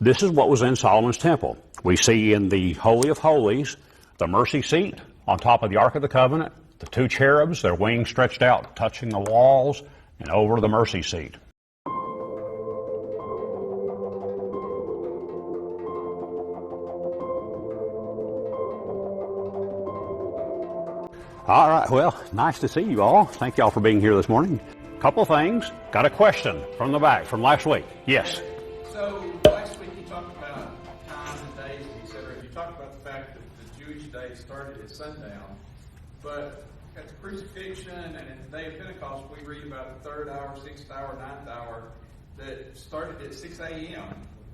this is what was in Solomon's temple. We see in the Holy of Holies the mercy seat on top of the Ark of the Covenant, the two cherubs, their wings stretched out, touching the walls, and over the mercy seat. All right, well, nice to see you all. Thank you all for being here this morning. Couple things. Got a question from the back from last week. Yes? So last week you talked about times and days, etc. You talked about the fact that the Jewish day started at sundown, but at the crucifixion and at the day of Pentecost, we read about the 3rd hour, 6th hour, 9th hour that started at 6 a.m.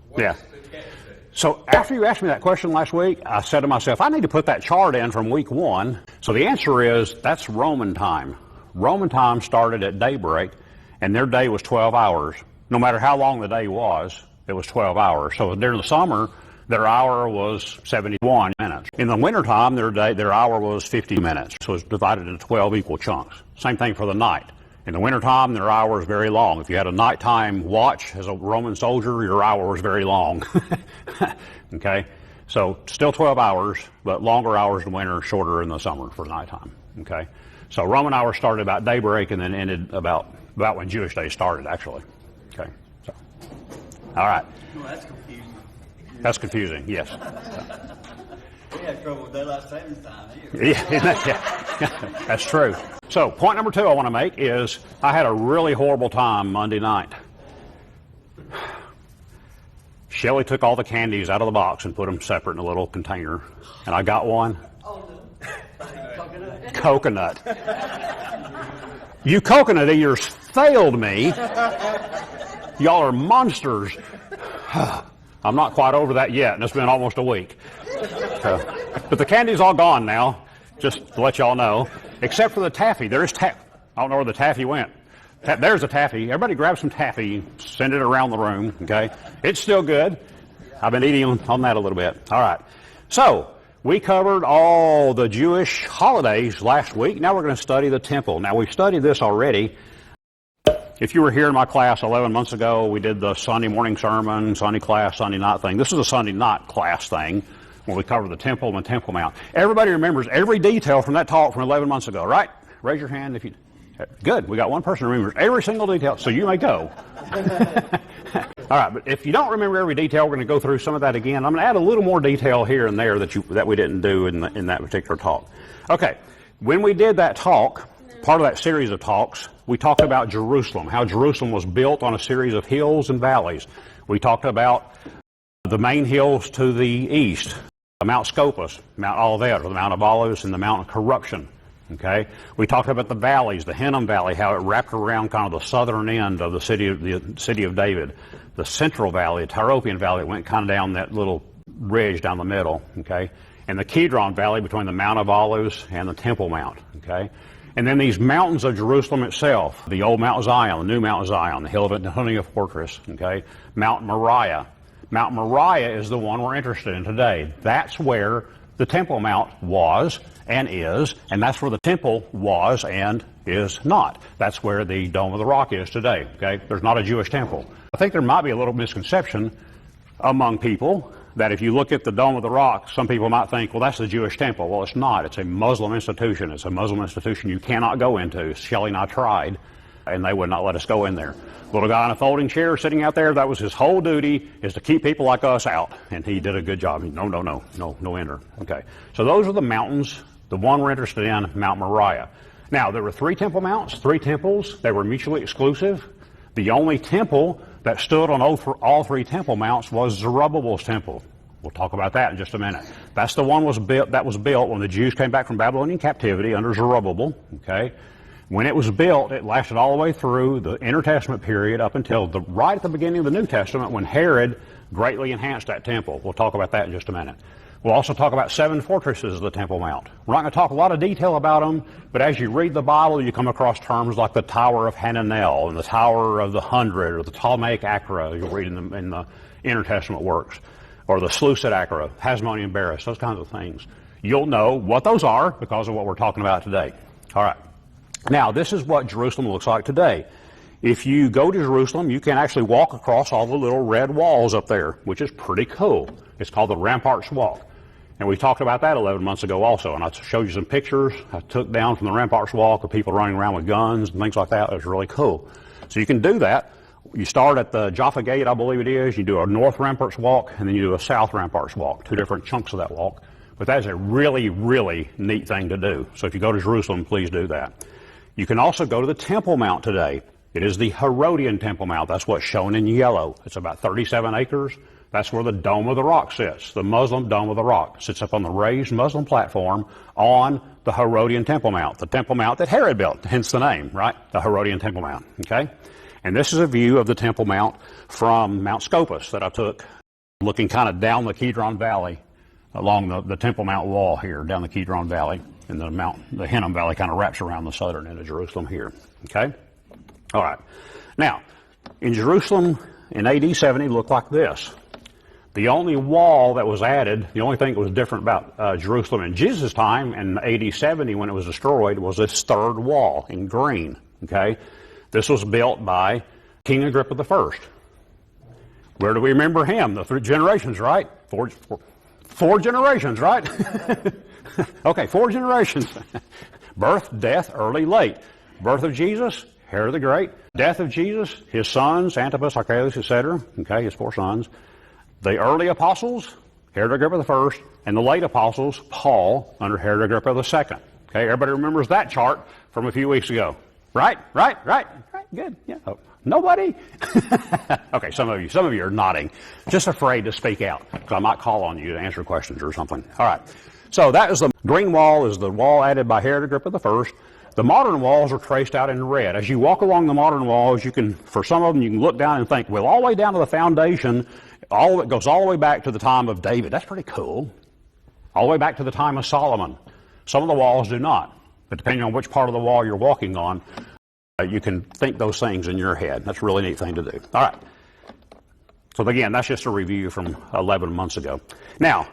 What's the catch there? So after you asked me that question last week, I said to myself, I need to put that chart in from week 1. So the answer is that's Roman time. Roman time started at daybreak, and their day was 12 hours. No matter how long the day was, it was 12 hours. So during the summer, their hour was 71 minutes. In the wintertime, their hour was 50 minutes. So it was divided into 12 equal chunks. Same thing for the night. In the wintertime, their hour was very long. If you had a nighttime watch as a Roman soldier, your hour was very long. Okay? So still 12 hours, but longer hours in winter, shorter in the summer for nighttime. Okay? So Roman hours started about daybreak and then ended about when Jewish day started, actually. Okay? So, all right. Well, that's confusing. That's confusing, yes. We had trouble with daylight savings time here. Yeah, that's true. So point number 2 I want to make is I had a really horrible time Monday night. Shelley took all the candies out of the box and put them separate in a little container, and I got one. Oh, no. Coconut. You coconut eaters failed me. Y'all are monsters. I'm not quite over that yet, and it's been almost a week. But the candy's all gone now, just to let y'all know, except for the taffy. There's taffy. I don't know where the taffy went. There's a taffy. Everybody grab some taffy, send it around the room, okay? It's still good. I've been eating on that a little bit. All right. So, we covered all the Jewish holidays last week. Now we're going to study the temple. Now, we've studied this already. If you were here in my class 11 months ago, we did the Sunday morning sermon, Sunday class, Sunday night thing. This is a Sunday night class thing when we cover the temple and the Temple Mount. Everybody remembers every detail from that talk from 11 months ago, right? Raise your hand if you... Good. We got one person who remembers every single detail, so you may go. All right, but if you don't remember every detail, we're going to go through some of that again. I'm going to add a little more detail here and there that we didn't do in that particular talk. Okay, when we did that talk, part of that series of talks, we talked about Jerusalem, how Jerusalem was built on a series of hills and valleys. We talked about the main hills to the east, Mount Scopus, Mount Olivet, or the Mount of Olives, and the Mount of Corruption. Okay, we talked about the valleys, the Hinnom Valley, how it wrapped around kind of the southern end of the city of David. The Central Valley, the Tyropian Valley, went kind of down that little ridge down the middle. Okay, and the Kidron Valley between the Mount of Olives and the Temple Mount. Okay, and then these mountains of Jerusalem itself, the old Mount Zion, the new Mount Zion, the hill of Antonia fortress. Okay, Mount Moriah. Mount Moriah is the one we're interested in today. That's where the Temple Mount was and is, and that's where the temple was and is not. That's where the Dome of the Rock is today. Okay, there's not a Jewish temple. I think there might be a little misconception among people that if you look at the Dome of the Rock, some people might think, well, that's the Jewish temple. Well, it's not. It's a Muslim institution. It's a Muslim institution you cannot go into. Shelley and I tried, and they would not let us go in there. Little guy in a folding chair sitting out there, that was his whole duty, is to keep people like us out. And he did a good job. No enter. Okay. So those are the mountains. The one we're interested in, Mount Moriah. Now, there were 3 temple mounts, 3 temples. They were mutually exclusive. The only temple that stood on all 3 temple mounts was Zerubbabel's temple. We'll talk about that in just a minute. That's the one that was built when the Jews came back from Babylonian captivity under Zerubbabel. Okay. When it was built, it lasted all the way through the Intertestament period up until right at the beginning of the New Testament when Herod greatly enhanced that temple. We'll talk about that in just a minute. We'll also talk about 7 fortresses of the Temple Mount. We're not going to talk a lot of detail about them, but as you read the Bible, you come across terms like the Tower of Hananel and the Tower of the 100 or the Ptolemaic Akra you'll read in the Intertestament works, or the Seleucid Akra, Hasmonean Barris, those kinds of things. You'll know what those are because of what we're talking about today. All right. Now, this is what Jerusalem looks like today. If you go to Jerusalem, you can actually walk across all the little red walls up there, which is pretty cool. It's called the Ramparts Walk. And we talked about that 11 months ago also, and I showed you some pictures I took down from the Ramparts Walk of people running around with guns and things like that. It was really cool. So you can do that. You start at the Jaffa Gate, I believe it is. You do a North Ramparts Walk, and then you do a South Ramparts Walk, two different chunks of that walk. But that is a really, really neat thing to do. So if you go to Jerusalem, please do that. You can also go to the Temple Mount today. It is the Herodian Temple Mount. That's what's shown in yellow. It's about 37 acres. That's where the Dome of the Rock sits. The Muslim Dome of the Rock sits up on the raised Muslim platform on the Herodian Temple Mount, the Temple Mount that Herod built, hence the name, right? The Herodian Temple Mount, okay? And this is a view of the Temple Mount from Mount Scopus that I took, looking kind of down the Kidron Valley along the Temple Mount wall here, down the Kidron Valley, and the Hinnom Valley kind of wraps around the southern end of Jerusalem here, okay? All right. Now, in Jerusalem in AD 70 looked like this. The only wall that was added, the only thing that was different about Jerusalem in Jesus' time in AD 70 when it was destroyed was this third wall in green, okay? This was built by King Agrippa I. Where do we remember him? The 3 generations, right? Four generations, right? Okay, 4 generations. Birth, death, early, late. Birth of Jesus, Herod the Great. Death of Jesus, his sons, Antipas, Archelaus, etc. Okay, his 4 sons. The early apostles, Herod Agrippa I, and the late apostles, Paul, under Herod Agrippa II. Okay, everybody remembers that chart from a few weeks ago. Right? Good. Yeah. Oh, nobody? Okay, some of you are nodding, just afraid to speak out, because I might call on you to answer questions or something. All right. So that is the green wall, is the wall added by Herod Agrippa I. The modern walls are traced out in red. As you walk along the modern walls, you can, for some of them, you can look down and think, well, all the way down to the foundation, all of it goes all the way back to the time of David. That's pretty cool. All the way back to the time of Solomon. Some of the walls do not. But depending on which part of the wall you're walking on, you can think those things in your head. That's a really neat thing to do. All right. So again, that's just a review from 11 months ago. Now,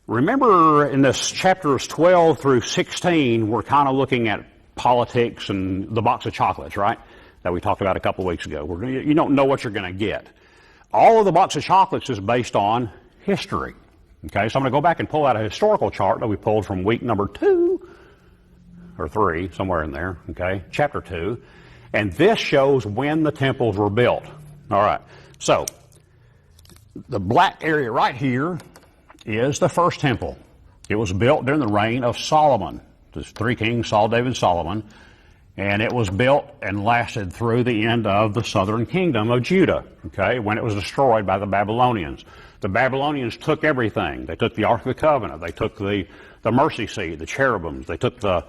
remember in this chapters 12 through 16, we're kind of looking at politics and the box of chocolates, right? That we talked about a couple of weeks ago. You don't know what you're going to get. All of the box of chocolates is based on history. Okay, so I'm going to go back and pull out a historical chart that we pulled from week number 2 or 3, somewhere in there, okay, chapter 2. And this shows when the temples were built. All right, so the black area right here is the first temple. It was built during the reign of Solomon. There's 3 kings, Saul, David, Solomon. And it was built and lasted through the end of the southern kingdom of Judah, okay, when it was destroyed by the Babylonians. The Babylonians took everything. They took the Ark of the Covenant. They took the mercy seat, the cherubims. They took the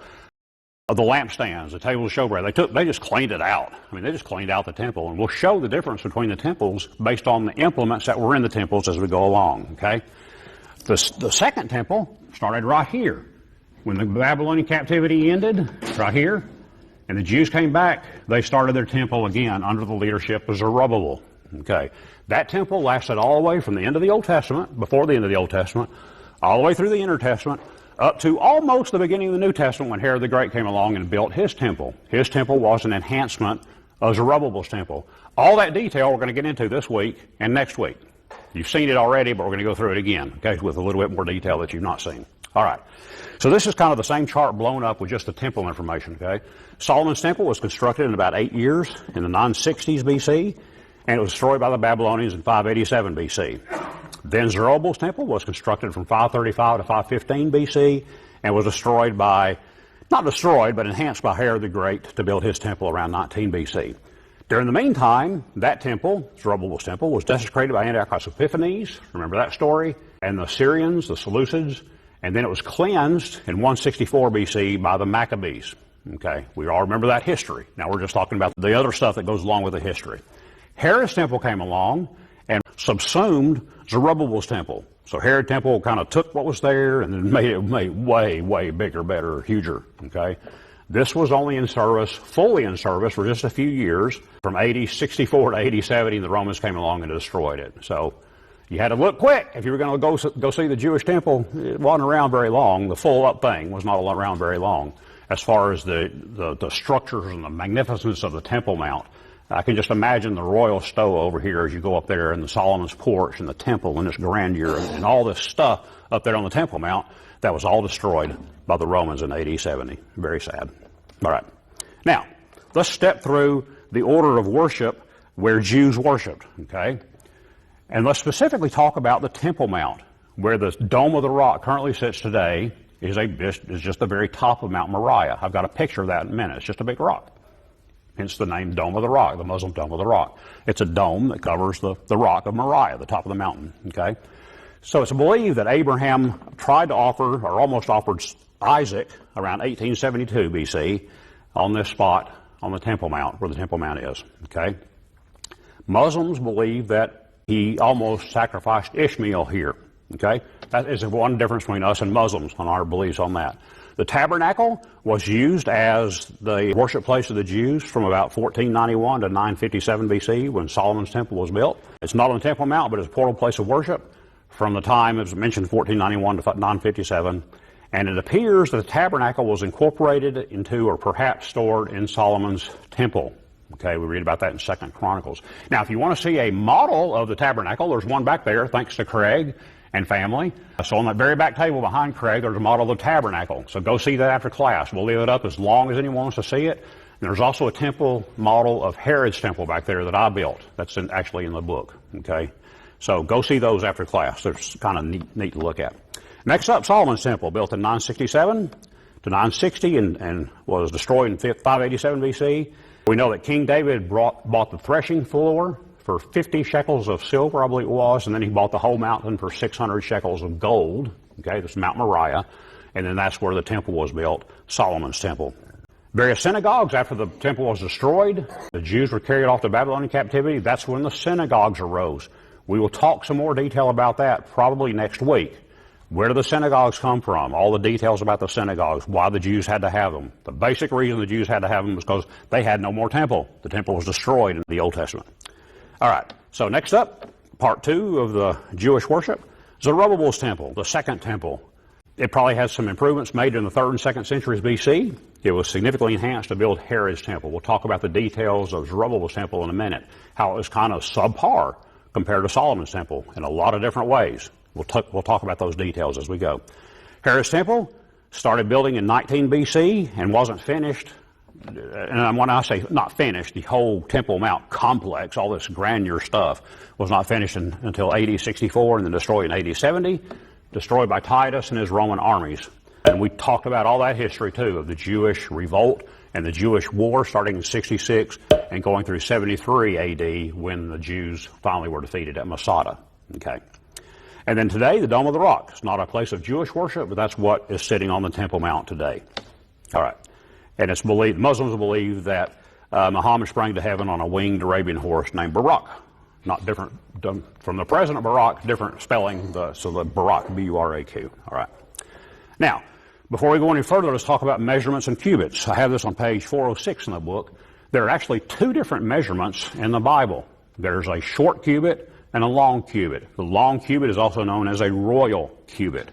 lampstands, the table of showbread. They just cleaned it out. I mean, they just cleaned out the temple. And we'll show the difference between the temples based on the implements that were in the temples as we go along, okay? The second temple started right here. When the Babylonian captivity ended, right here, and the Jews came back, they started their temple again under the leadership of Zerubbabel. Okay. That temple lasted all the way from the end of the Old Testament, before the end of the Old Testament, all the way through the Intertestament, up to almost the beginning of the New Testament when Herod the Great came along and built his temple. His temple was an enhancement of Zerubbabel's temple. All that detail we're going to get into this week and next week. You've seen it already, but we're going to go through it again, okay, with a little bit more detail that you've not seen. All right. So this is kind of the same chart blown up with just the temple information, okay? Solomon's temple was constructed in about 8 years in the 960s BC, and it was destroyed by the Babylonians in 587 BC. Then Zerubbabel's temple was constructed from 535 to 515 BC, and was destroyed by, not destroyed, but enhanced by Herod the Great to build his temple around 19 BC. During the meantime, that temple, Zerubbabel's temple, was desecrated by Antiochus Epiphanes, remember that story, and the Syrians, the Seleucids, and then it was cleansed in 164 BC by the Maccabees. Okay, we all remember that history. Now we're just talking about the other stuff that goes along with the history. Herod's temple came along and subsumed Zerubbabel's temple. So Herod's temple kind of took what was there and then made it way, way bigger, better, huger. Okay, this was only in service, fully in service for just a few years. From AD 64 to AD 70, the Romans came along and destroyed it. So you had to look quick if you were going to go see the Jewish temple. It wasn't around very long. The full up thing was not around very long. As far as the structures and the magnificence of the Temple Mount, I can just imagine the royal stowe over here as you go up there, and the Solomon's porch and the temple and its grandeur and all this stuff up there on the Temple Mount. That was all destroyed by the Romans in AD 70. Very sad. All right. Now, let's step through the order of worship where Jews worshipped, okay? And let's specifically talk about the Temple Mount, where the Dome of the Rock currently sits today is just the very top of Mount Moriah. I've got a picture of that in a minute. It's just a big rock. Hence the name Dome of the Rock, the Muslim Dome of the Rock. It's a dome that covers the rock of Moriah, the top of the mountain, okay? So it's believed that Abraham tried to offer, or almost offered, Isaac around 1872 BC on this spot on the Temple Mount, where the Temple Mount is, okay? Muslims believe that he almost sacrificed Ishmael here, okay? That is one difference between us and Muslims on our beliefs on that. The tabernacle was used as the worship place of the Jews from about 1491 to 957 BC when Solomon's temple was built. It's not on the Temple Mount, but it's a portal place of worship from the time, as mentioned, 1491 to 957. And it appears that the tabernacle was incorporated into, or perhaps stored in, Solomon's temple. Okay, we read about that in 2 Chronicles. Now, if you want to see a model of the tabernacle, there's one back there, thanks to Craig and family. So on that very back table behind Craig, there's a model of the tabernacle. So go see that after class. We'll leave it up as long as anyone wants to see it. And there's also a temple model of Herod's temple back there that I built. That's actually in the book. Okay, so go see those after class. They're kind of neat to look at. Next up, Solomon's temple, built in 967 to 960 and was destroyed in 587 BC. We know that King David bought the threshing floor for 50 shekels of silver, I believe it was, and then he bought the whole mountain for 600 shekels of gold. Okay, this is Mount Moriah, and then that's where the temple was built, Solomon's temple. Various synagogues, after the temple was destroyed, the Jews were carried off to Babylonian captivity. That's when the synagogues arose. We will talk some more detail about that probably next week. Where do the synagogues come from? All the details about the synagogues, why the Jews had to have them. The basic reason the Jews had to have them was because they had no more temple. The temple was destroyed in the Old Testament. All right, so next up, part 2 of the Jewish worship, Zerubbabel's temple, the second temple. It probably has some improvements made in the 3rd and 2nd centuries BC. It was significantly enhanced to build Herod's temple. We'll talk about the details of Zerubbabel's temple in a minute, how it was kind of subpar compared to Solomon's temple in a lot of different ways. We'll talk about those details as we go. Herod's temple started building in 19 BC and wasn't finished. And when I say not finished, the whole Temple Mount complex, all this grandeur stuff, was not finished until AD 64 and then destroyed in AD 70, destroyed by Titus and his Roman armies. And we talked about all that history, too, of the Jewish revolt and the Jewish war starting in 66 and going through 73 AD when the Jews finally were defeated at Masada. Okay. And then today, the Dome of the Rock. It's not a place of Jewish worship, but that's what is sitting on the Temple Mount today. All right. And it's believed, Muslims believe that Muhammad sprang to heaven on a winged Arabian horse named Barak. Not different from the President Barak, different spelling, so the Barak, B-U-R-A-Q. All right. Now, before we go any further, let's talk about measurements and cubits. I have this on page 406 in the book. There are actually 2 different measurements in the Bible. There's a short cubit and a long cubit. The long cubit is also known as a royal cubit.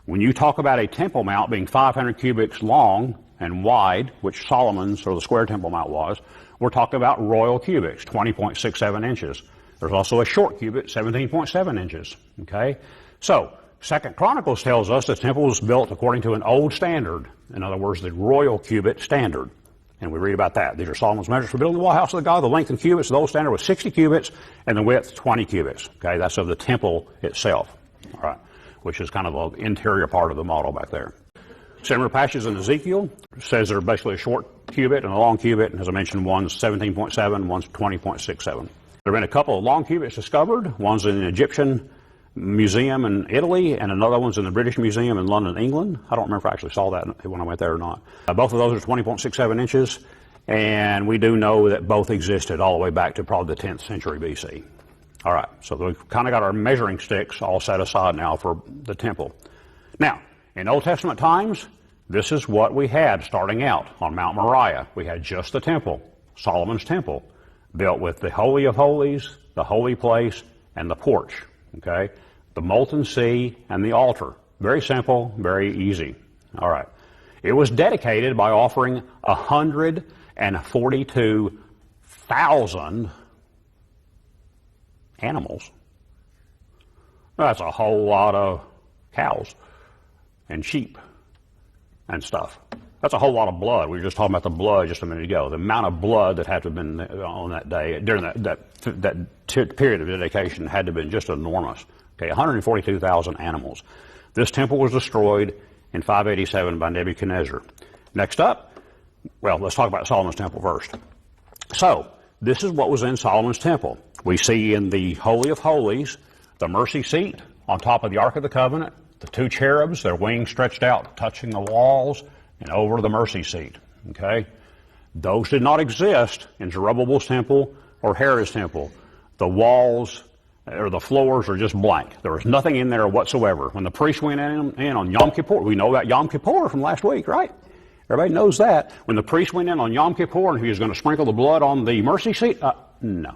When you talk about a Temple Mount being 500 cubits long and wide, which Solomon's, or the square Temple Mount was, we're talking about royal cubits, 20.67 inches. There's also a short cubit, 17.7 inches. Okay? So, 2 Chronicles tells us the temple was built according to an old standard. In other words, the royal cubit standard. And we read about that. These are Solomon's measures for building the wall house of the God. The length in cubits, the old standard was 60 cubits, and the width 20 cubits. Okay, that's of the temple itself. All right, which is kind of the interior part of the model back there. Similar passages in Ezekiel says they're basically a short cubit and a long cubit. And as I mentioned, one's 17.7, one's 20.67. There have been a couple of long cubits discovered. One's in an Egyptian museum in Italy, and another one's in the British Museum in London, England. I don't remember if I actually saw that when I went there or not. Both of those are 20.67 inches, and we do know that both existed all the way back to probably the 10th century BC. All right, so we've kind of got our measuring sticks all set aside now for the temple. Now, in Old Testament times, this is what we had starting out on Mount Moriah. We had just the temple, Solomon's temple, built with the Holy of Holies, the holy place, and the porch. Okay, the molten sea and the altar. Very simple, very easy. All right. It was dedicated by offering 142 1,000 animals. That's a whole lot of cows and sheep and stuff. That's a whole lot of blood. We were just talking about the blood just a minute ago. The amount of blood that had to have been on that day, during that period of dedication, had to have been just enormous. Okay, 142,000 animals. This temple was destroyed in 587 by Nebuchadnezzar. Next up, well, let's talk about Solomon's temple first. So, this is what was in Solomon's temple. We see in the Holy of Holies the mercy seat on top of the Ark of the Covenant, the two cherubs, their wings stretched out, touching the walls, and over the mercy seat. Okay? Those did not exist in Zerubbabel's temple or Herod's temple. The walls or the floors are just blank. There was nothing in there whatsoever. When the priest went in on Yom Kippur, we know about Yom Kippur from last week, right? Everybody knows that. When the priest went in on Yom Kippur and he was going to sprinkle the blood on the mercy seat, no.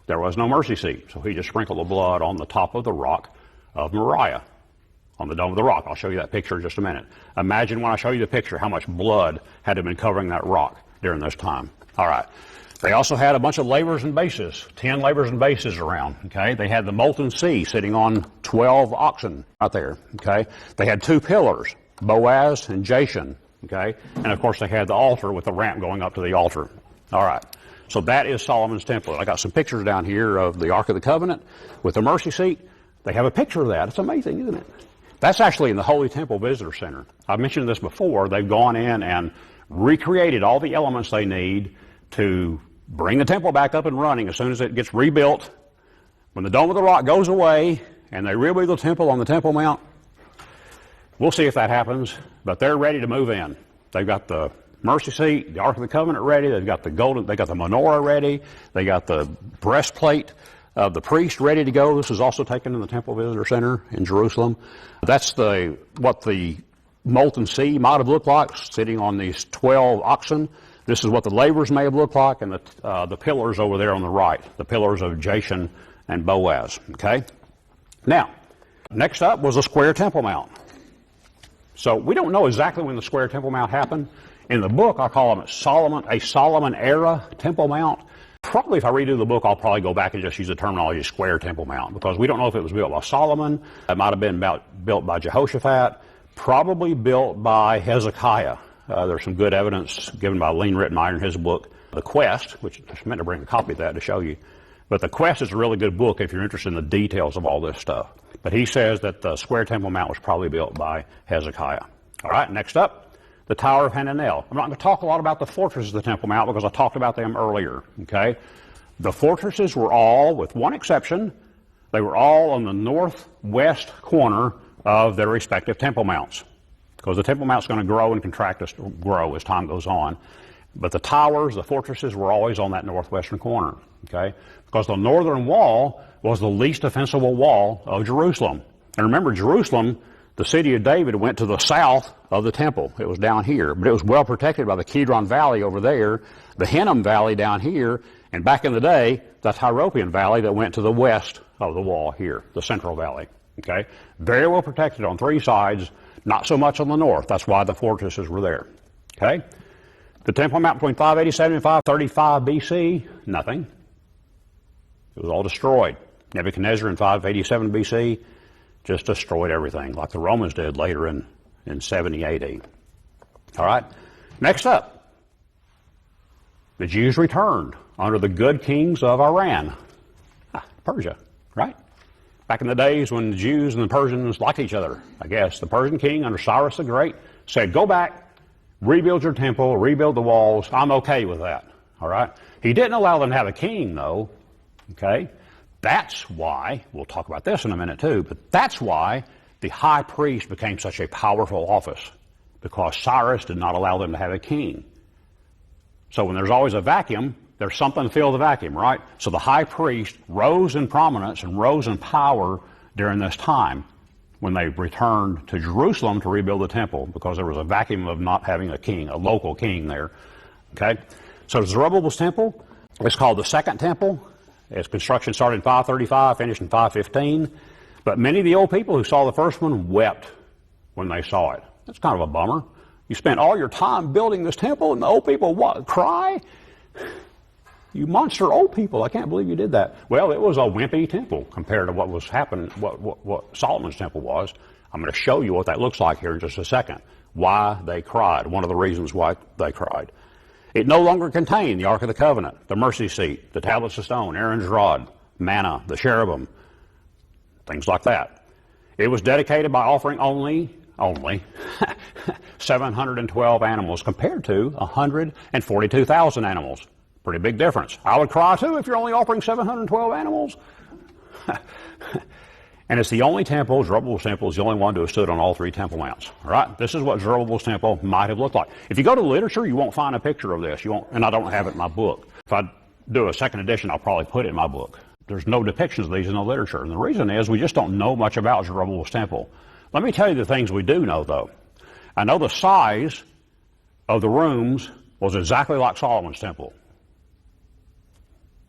There was no mercy seat. So he just sprinkled the blood on the top of the rock of Moriah, on the dome of the rock. I'll show you that picture in just a minute. Imagine when I show you the picture how much blood had to have been covering that rock during this time. All right. They also had a bunch of lavers and bases, 10 lavers and bases around. Okay. They had the molten sea sitting on 12 oxen out there. Okay. They had 2 pillars, Boaz and Jashan. Okay. And of course they had the altar with the ramp going up to the altar. All right. So that is Solomon's temple. I got some pictures down here of the Ark of the Covenant with the mercy seat. They have a picture of that. It's amazing, isn't it? That's actually in the Holy Temple Visitor Center. I've mentioned this before. They've gone in and recreated all the elements they need to bring the temple back up and running as soon as it gets rebuilt. When the Dome of the Rock goes away and they rebuild the temple on the Temple Mount, we'll see if that happens, but they're ready to move in. They've got the mercy seat, the Ark of the Covenant ready. They've got the menorah ready. They got the breastplate of the priest ready to go. This is also taken in the Temple Visitor Center in Jerusalem. That's what the molten sea might have looked like, sitting on these 12 oxen. This is what the lavers may have looked like, and the pillars over there on the right, the pillars of Jashan and Boaz. Okay. Now, next up was a square Temple Mount. So we don't know exactly when the square Temple Mount happened. In the book, I call them a Solomon era Temple Mount. Probably if I redo the book, I'll probably go back and just use the terminology square Temple Mount, because we don't know if it was built by Solomon. It might have been built by Jehoshaphat, probably built by Hezekiah. There's some good evidence given by Lean Rittmeyer in his book, The Quest, which I meant to bring a copy of that to show you. But The Quest is a really good book if you're interested in the details of all this stuff. But he says that the square Temple Mount was probably built by Hezekiah. All right, next up, the Tower of Hananel. I'm not going to talk a lot about the fortresses of the Temple Mount because I talked about them earlier, okay? The fortresses were all, with one exception, they were all on the northwest corner of their respective Temple Mounts, because the Temple Mount's going to grow and contract grow as time goes on. But the towers, the fortresses, were always on that northwestern corner, okay? Because the northern wall was the least defensible wall of Jerusalem. And remember, Jerusalem, the city of David, went to the south of the temple. It was down here, but it was well protected by the Kidron Valley over there, the Hinnom Valley down here, and back in the day, the Tyropian Valley that went to the west of the wall here, the Central Valley. Okay? Very well protected on 3 sides, not so much on the north. That's why the fortresses were there. Okay? The Temple Mount between 587 and 535 BC, nothing. It was all destroyed. Nebuchadnezzar in 587 BC just destroyed everything, like the Romans did later in 70 AD. All right? Next up, the Jews returned under the good kings of Iran. Persia, right? Back in the days when the Jews and the Persians liked each other, I guess. The Persian king under Cyrus the Great said, go back, rebuild your temple, rebuild the walls. I'm okay with that. All right? He didn't allow them to have a king, though. Okay? That's why, we'll talk about this in a minute too, but that's why the high priest became such a powerful office, because Cyrus did not allow them to have a king. So when there's always a vacuum, there's something to fill the vacuum, right? So the high priest rose in prominence and rose in power during this time when they returned to Jerusalem to rebuild the temple, because there was a vacuum of not having a king, a local king there. Okay? So Zerubbabel's temple is called the Second Temple. Its construction started in 535, finished in 515. But many of the old people who saw the first one wept when they saw it. That's kind of a bummer. You spent all your time building this temple and the old people cry? You monster old people, I can't believe you did that. Well, it was a wimpy temple compared to what was happening, what Solomon's temple was. I'm going to show you what that looks like here in just a second. Why they cried, one of the reasons why they cried. It no longer contained the Ark of the Covenant, the mercy seat, the tablets of stone, Aaron's rod, manna, the cherubim, things like that. It was dedicated by offering only 712 animals compared to 142,000 animals. Pretty big difference. I would cry too if you're only offering 712 animals. And it's the only temple, Zerubbabel's temple is the only one to have stood on all three temple mounts. All right? This is what Zerubbabel's temple might have looked like. If you go to the literature, you won't find a picture of this. You won't, and I don't have it in my book. If I do a second edition, I'll probably put it in my book. There's no depictions of these in the literature. And the reason is we just don't know much about Zerubbabel's temple. Let me tell you the things we do know, though. I know the size of the rooms was exactly like Solomon's temple.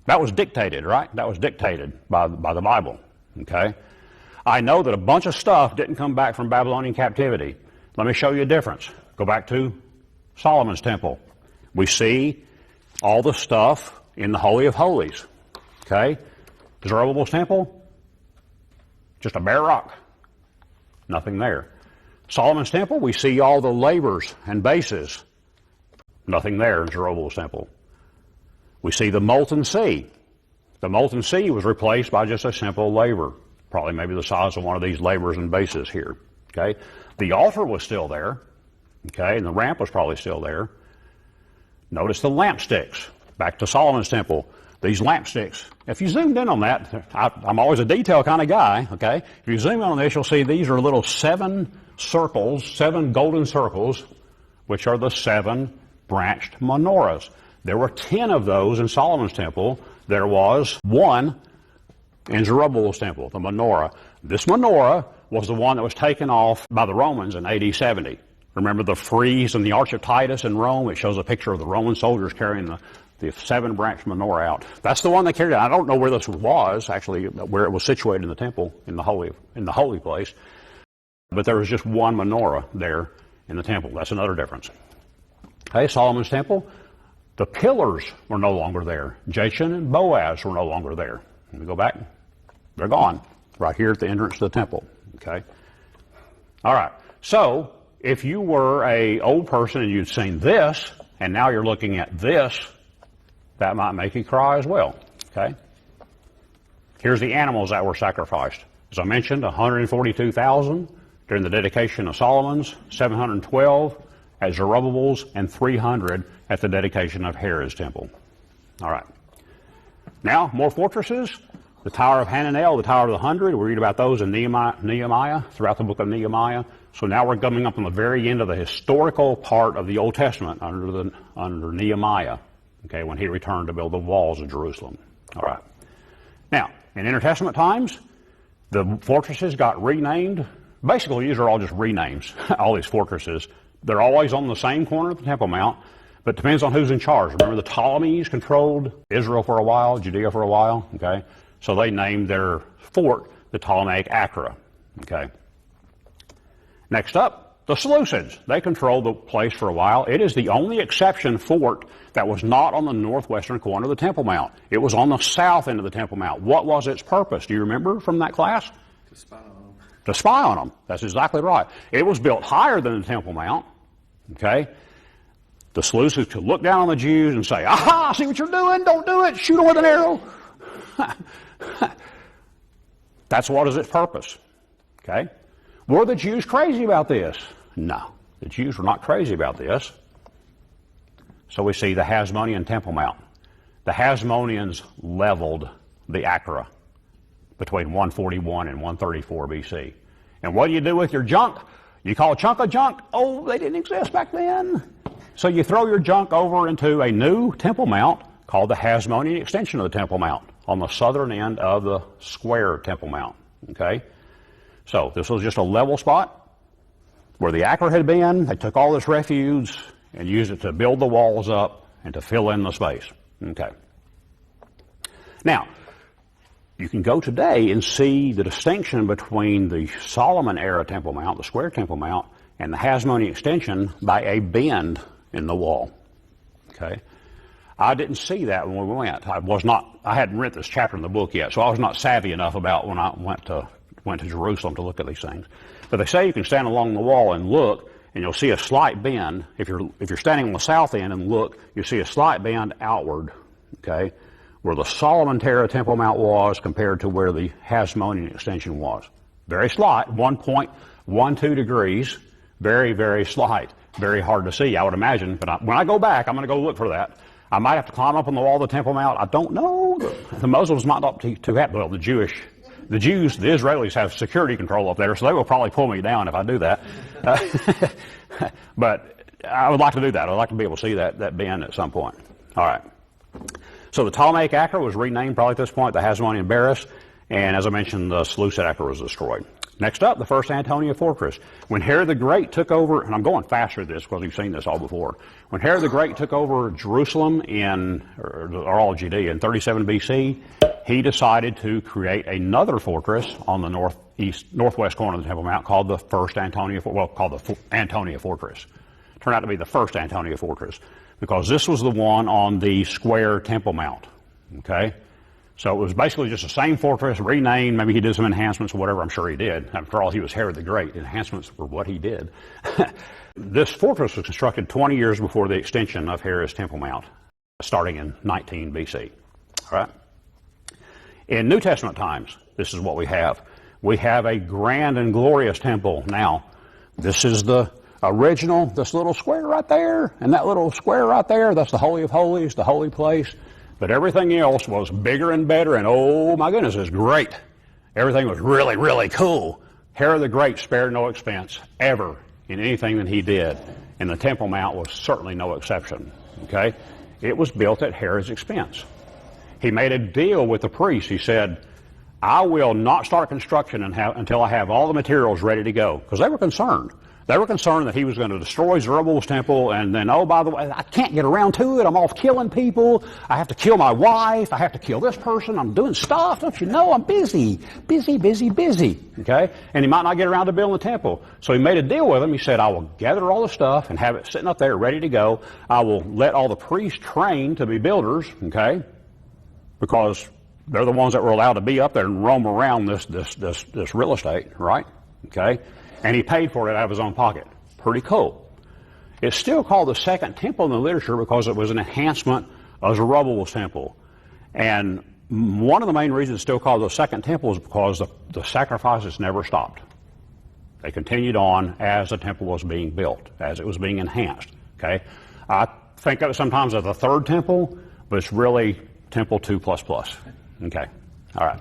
That was dictated, right? That was dictated by the Bible, okay? I know that a bunch of stuff didn't come back from Babylonian captivity. Let me show you a difference. Go back to Solomon's temple. We see all the stuff in the Holy of Holies, okay? Zerubbabel's temple, just a bare rock. Nothing there. Solomon's temple, we see all the lavers and bases. Nothing there in Zerubbabel's temple. We see the molten sea. The molten sea was replaced by just a simple laver, probably maybe the size of one of these lavers and bases here. Okay, the altar was still there. Okay, and the ramp was probably still there. Notice the lampsticks. Back to Solomon's temple. These lampsticks. If you zoomed in on that, I'm always a detail kind of guy. Okay, if you zoom in on this, you'll see these are little 7 circles, 7 golden circles, which are the 7 branched menorahs. There were 10 of those in Solomon's temple. There was 1 in Zerubbabel's temple, the menorah. This menorah was the one that was taken off by the Romans in AD 70. Remember the frieze in the Arch of Titus in Rome? It shows a picture of the Roman soldiers carrying the 7-branched menorah out. That's the one they carried out. I don't know where this was, actually, where it was situated in the temple, in the holy place. But there was just 1 menorah there in the temple. That's another difference. Okay, Solomon's temple. The pillars were no longer there. Jachin and Boaz were no longer there. Let me go back. They're gone. Right here at the entrance to the temple. Okay? All right. So, if you were an old person and you'd seen this, and now you're looking at this, that might make you cry as well. Okay? Here's the animals that were sacrificed. As I mentioned, 142,000 during the dedication of Solomon's, 712 at Zerubbabel's, and 300 at the dedication of Herod's temple. All right. Now, more fortresses. The Tower of Hananel, the Tower of the 100. We read about those in Nehemiah, throughout the book of Nehemiah. So now we're coming up on the very end of the historical part of the Old Testament under Nehemiah, okay, when he returned to build the walls of Jerusalem. All right. Now, in Intertestament times, the fortresses got renamed. Basically, these are all just renames, all these fortresses. They're always on the same corner of the Temple Mount, but it depends on who's in charge. Remember, the Ptolemies controlled Israel for a while, Judea for a while, okay? So they named their fort the Ptolemaic Akra, okay? Next up, the Seleucids. They controlled the place for a while. It is the only exception fort that was not on the northwestern corner of the Temple Mount. It was on the south end of the Temple Mount. What was its purpose? Do you remember from that class? To spy on them. To spy on them. That's exactly right. It was built higher than the Temple Mount, okay? The Seleucids could look down on the Jews and say, aha, see what you're doing? Don't do it. Shoot them with an arrow. That's what is its purpose, okay? Were the Jews crazy about this? No, the Jews were not crazy about this. So we see the Hasmonean Temple Mount. The Hasmoneans leveled the Akra between 141 and 134 BC. And what do you do with your junk? You call a chunk of junk? Oh, they didn't exist back then. So you throw your junk over into a new Temple Mount called the Hasmonean extension of the Temple Mount on the southern end of the square Temple Mount. Okay? So this was just a level spot where the Akra had been. They took all this refuse and used it to build the walls up and to fill in the space. Okay. Now, you can go today and see the distinction between the Solomon era Temple Mount, the square Temple Mount, and the Hasmonean extension by a bend in the wall. Okay. I didn't see that when we went. I hadn't read this chapter in the book yet, so I was not savvy enough about when I went to Jerusalem to look at these things. But they say you can stand along the wall and look, and you'll see a slight bend. If you're standing on the south end and look, you see a slight bend outward, okay, where the Solomon Terra Temple Mount was compared to where the Hasmonean extension was. Very slight, 1.12 degrees, very, very slight, very hard to see, I would imagine. But when I go back, I'm going to go look for that. I might have to climb up on the wall of the Temple Mount. I don't know. The Muslims might not be too happy. Well, the Jews, the Israelis have security control up there, so they will probably pull me down if I do that. But I would like to do that. I'd like to be able to see that bend at some point. All right. So the Ptolemaic Akra was renamed probably at this point, the Hasmonean Barris, and as I mentioned, the Seleucid Akra was destroyed. Next up, the first Antonia fortress. When Herod the Great took over, and I'm going faster at this because you've seen this all before. When Herod the Great took over Jerusalem or all of Judea in 37 BC, he decided to create another fortress on the northwest corner of the Temple Mount called the first Antonia, called the Antonia fortress. It turned out to be the first Antonia fortress because this was the one on the square Temple Mount. Okay? So it was basically just the same fortress, renamed. Maybe he did some enhancements or whatever. I'm sure he did. After all, he was Herod the Great. Enhancements were what he did. This fortress was constructed 20 years before the extension of Herod's Temple Mount, starting in 19 BC. All right? In New Testament times, this is what we have. We have a grand and glorious temple. Now, this is the original, this little square right there, and that little square right there, that's the Holy of Holies, the holy place. But everything else was bigger and better, and oh my goodness, it was great. Everything was really, really cool. Herod the Great spared no expense ever in anything that he did, and the Temple Mount was certainly no exception. Okay? It was built at Herod's expense. He made a deal with the priests. He said, I will not start construction until I have all the materials ready to go, because they were concerned. They were concerned that he was going to destroy Zerubbabel's temple, and then, oh, by the way, I can't get around to it. I'm off killing people. I have to kill my wife. I have to kill this person. I'm doing stuff. Don't you know? I'm busy. Busy. Okay? And he might not get around to building the temple. So he made a deal with him. He said, I will gather all the stuff and have it sitting up there ready to go. I will let all the priests train to be builders, okay? Because they're the ones that were allowed to be up there and roam around this real estate, right? Okay? And he paid for it out of his own pocket. Pretty cool. It's still called the Second Temple in the literature because it was an enhancement of Zerubbabel's temple. And one of the main reasons it's still called the Second Temple is because the sacrifices never stopped. They continued on as the temple was being built, as it was being enhanced. Okay? I think of it sometimes as the third temple, but it's really Temple 2++. Okay. All right.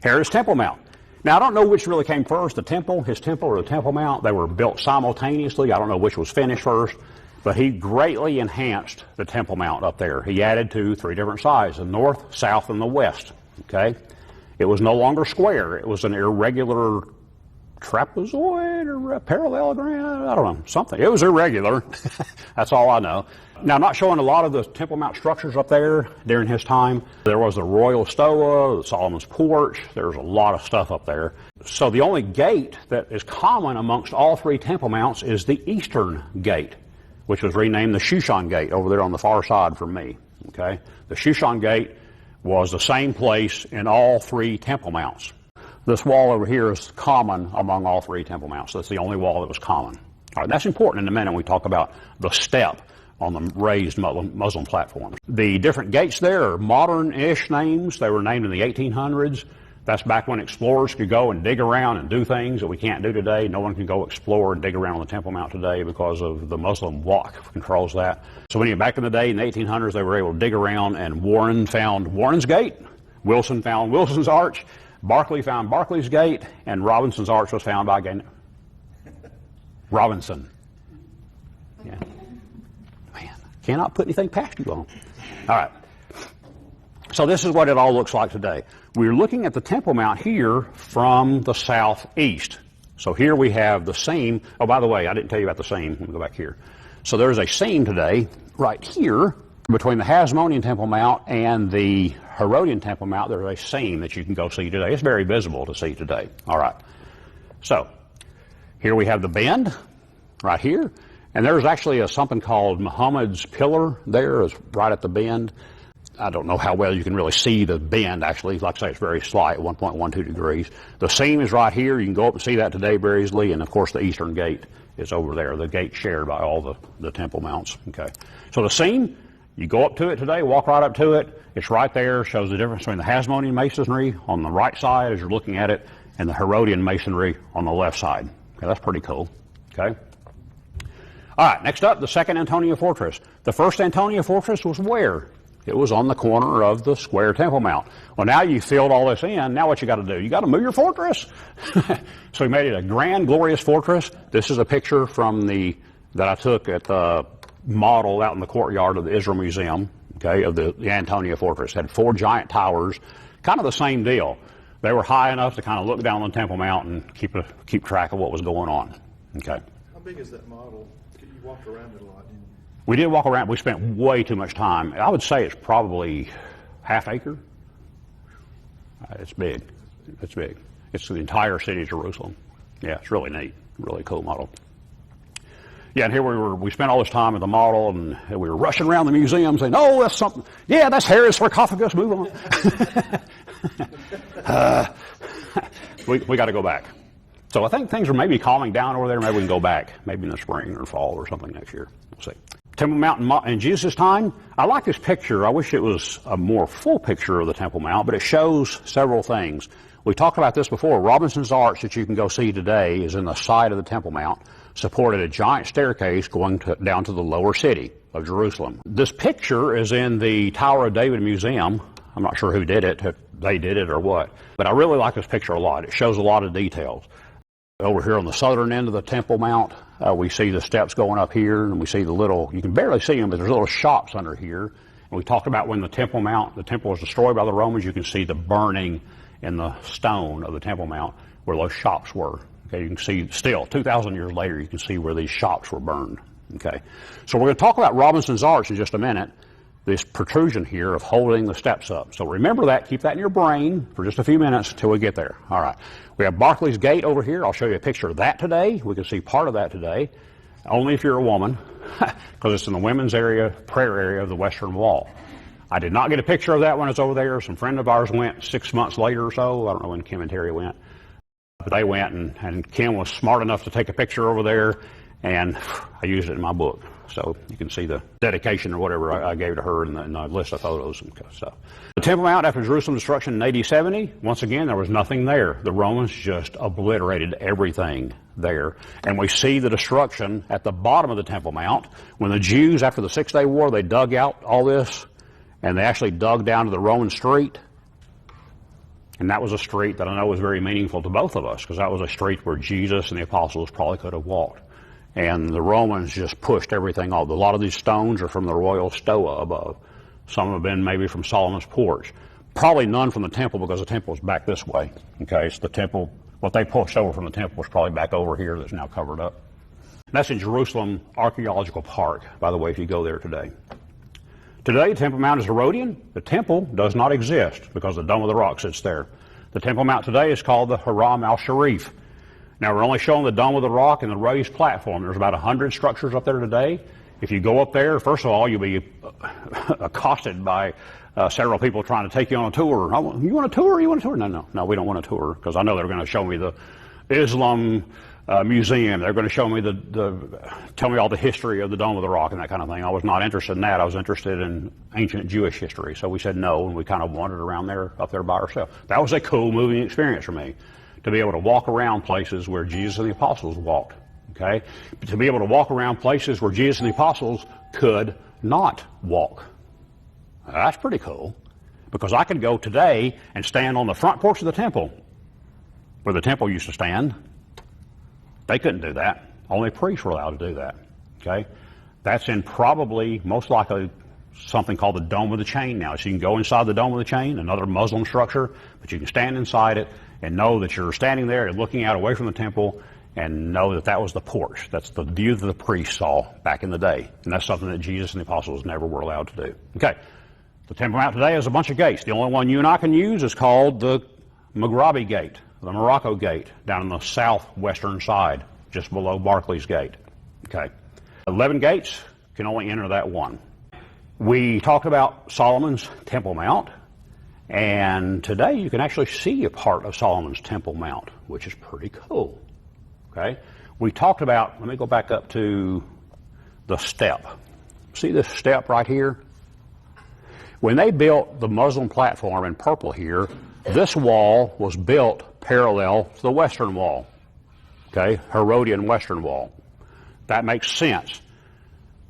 Here's Temple Mount. Now, I don't know which really came first, his temple, or the Temple Mount. They were built simultaneously. I don't know which was finished first, but he greatly enhanced the Temple Mount up there. He added to 3 different sides, the north, south, and the west. Okay? It was no longer square. It was an irregular trapezoid or a parallelogram. I don't know, something. It was irregular. That's all I know. Now, not showing a lot of the Temple Mount structures up there during his time. There was the Royal Stoa, the Solomon's Porch. There was a lot of stuff up there. So the only gate that is common amongst all 3 Temple Mounts is the Eastern Gate, which was renamed the Shushan Gate over there on the far side from me. Okay? The Shushan Gate was the same place in all 3 Temple Mounts. This wall over here is common among all 3 Temple Mounts. That's the only wall that was common. All right, that's important in a minute when we talk about the step on the raised Muslim platforms. The different gates there are modern-ish names. They were named in the 1800s. That's back when explorers could go and dig around and do things that we can't do today. No one can go explore and dig around on the Temple Mount today because of the Muslim bloc controls that. So when you back in the day, in the 1800s, they were able to dig around, and Warren found Warren's Gate, Wilson found Wilson's Arch, Barclay found Barclay's Gate, and Robinson's Arch was found by Robinson. Yeah. Man, cannot put anything past you on. All right. So this is what it all looks like today. We're looking at the Temple Mount here from the southeast. So here we have the seam. Oh, by the way, I didn't tell you about the seam. Let me go back here. So there's a seam today right here between the Hasmonean Temple Mount and the Herodian Temple Mount. There's a seam that you can go see today. It's very visible to see today. All right. So here we have the bend right here, And there's actually something called Muhammad's Pillar there, is right at the bend. I don't know how well you can really see the bend, actually. Like I say, it's very slight, 1.12 degrees. The seam is right here. You can go up and see that today very easily. And, of course, the eastern gate is over there, the gate shared by all the Temple Mounts. Okay. So the seam, you go up to it today, walk right up to it. It's right there, shows the difference between the Hasmonean masonry on the right side as you're looking at it and the Herodian masonry on the left side. Okay, that's pretty cool. Okay. All right, next up, the second Antonia fortress. The first Antonia fortress was where? It was on the corner of the square Temple Mount. Well, now you filled all this in. Now what you got to do? You got to move your fortress. So we made it a grand, glorious fortress. This is a picture from that I took at the model out in the courtyard of the Israel Museum, okay, of the Antonia fortress. It had 4 giant towers, kind of the same deal. They were high enough to kind of look down on Temple Mount and keep track of what was going on. Okay. How big is that model? You walked around it a lot, didn't you? We did walk around. We spent way too much time. I would say it's probably half acre. It's big. It's big. It's the entire city of Jerusalem. Yeah, it's really neat. Really cool model. Yeah, and here we spent all this time at the model, and we were rushing around the museum saying, oh, that's something. Yeah, that's Herod's sarcophagus. Move on. We got to go back. So I think things are maybe calming down over there. Maybe we can go back, maybe in the spring or fall or something next year. We'll see. Temple Mount in Jesus' time. I like this picture. I wish it was a more full picture of the Temple Mount, but it shows several things. We talked about this before. Robinson's Arch that you can go see today is in the side of the Temple Mount, supported a giant staircase going down to the lower city of Jerusalem. This picture is in the Tower of David Museum. I'm not sure who did it, if they did it or what, but I really like this picture a lot. It shows a lot of details. Over here on the southern end of the Temple Mount, we see the steps going up here, and we see the little, you can barely see them, but there's little shops under here. And we talked about when the Temple was destroyed by the Romans, you can see the burning in the stone of the Temple Mount where those shops were. Okay, you can see still, 2,000 years later, you can see where these shops were burned. Okay, so we're going to talk about Robinson's Arch in just a minute, this protrusion here of holding the steps up. So remember that, keep that in your brain for just a few minutes until we get there. All right, we have Barclay's Gate over here. I'll show you a picture of that today. We can see part of that today, only if you're a woman, because it's in the women's area, prayer area of the Western Wall. I did not get a picture of that when it's over there. Some friend of ours went 6 months later or so. I don't know when Kim and Terry went. But they went, and Kim was smart enough to take a picture over there, and I used it in my book. So you can see the dedication or whatever I gave to her in the list of photos and stuff. The Temple Mount after Jerusalem's destruction in AD 70, once again, there was nothing there. The Romans just obliterated everything there. And we see the destruction at the bottom of the Temple Mount. When the Jews, after the 6-day war, they dug out all this, and they actually dug down to the Roman street. And that was a street that I know was very meaningful to both of us, because that was a street where Jesus and the apostles probably could have walked. And the Romans just pushed everything off. A lot of these stones are from the royal stoa above. Some have been maybe from Solomon's porch. Probably none from the temple, because the temple is back this way. Okay, so the temple, what they pushed over from the temple was probably back over here that's now covered up. That's in Jerusalem Archaeological Park, by the way, if you go there today. Today, the Temple Mount is Herodian. The temple does not exist because the Dome of the Rock sits there. The Temple Mount today is called the Haram al-Sharif. Now, we're only showing the Dome of the Rock and the raised platform. There's about 100 structures up there today. If you go up there, first of all, you'll be accosted by several people trying to take you on a tour. You want a tour? You want a tour? No, we don't want a tour, because I know they're going to show me the Islam museum. They're going to show me tell me all the history of the Dome of the Rock and that kind of thing. I was not interested in that. I was interested in ancient Jewish history. So we said no, and we kind of wandered around there, up there by ourselves. That was a cool, moving experience for me, to be able to walk around places where Jesus and the apostles walked. Okay? To be able to walk around places where Jesus and the apostles could not walk. That's pretty cool, because I could go today and stand on the front porch of the temple, where the temple used to stand. They couldn't do that. Only priests were allowed to do that. Okay? That's in probably, most likely, something called the Dome of the Chain now. So you can go inside the Dome of the Chain, another Muslim structure, but you can stand inside it and know that you're standing there and looking out away from the temple, and know that that was the porch. That's the view that the priests saw back in the day. And that's something that Jesus and the apostles never were allowed to do. Okay. The Temple Mount today has a bunch of gates. The only one you and I can use is called the Maghrabi Gate, the Morocco Gate, down on the southwestern side, just below Barclay's Gate. Okay. 11 gates, can only enter that one. We talked about Solomon's Temple Mount, and today you can actually see a part of Solomon's Temple Mount, which is pretty cool. Okay? We talked about, let me go back up to the step. See this step right here? When they built the Muslim platform in purple here, this wall was built parallel to the western wall. Okay? Herodian western wall. That makes sense.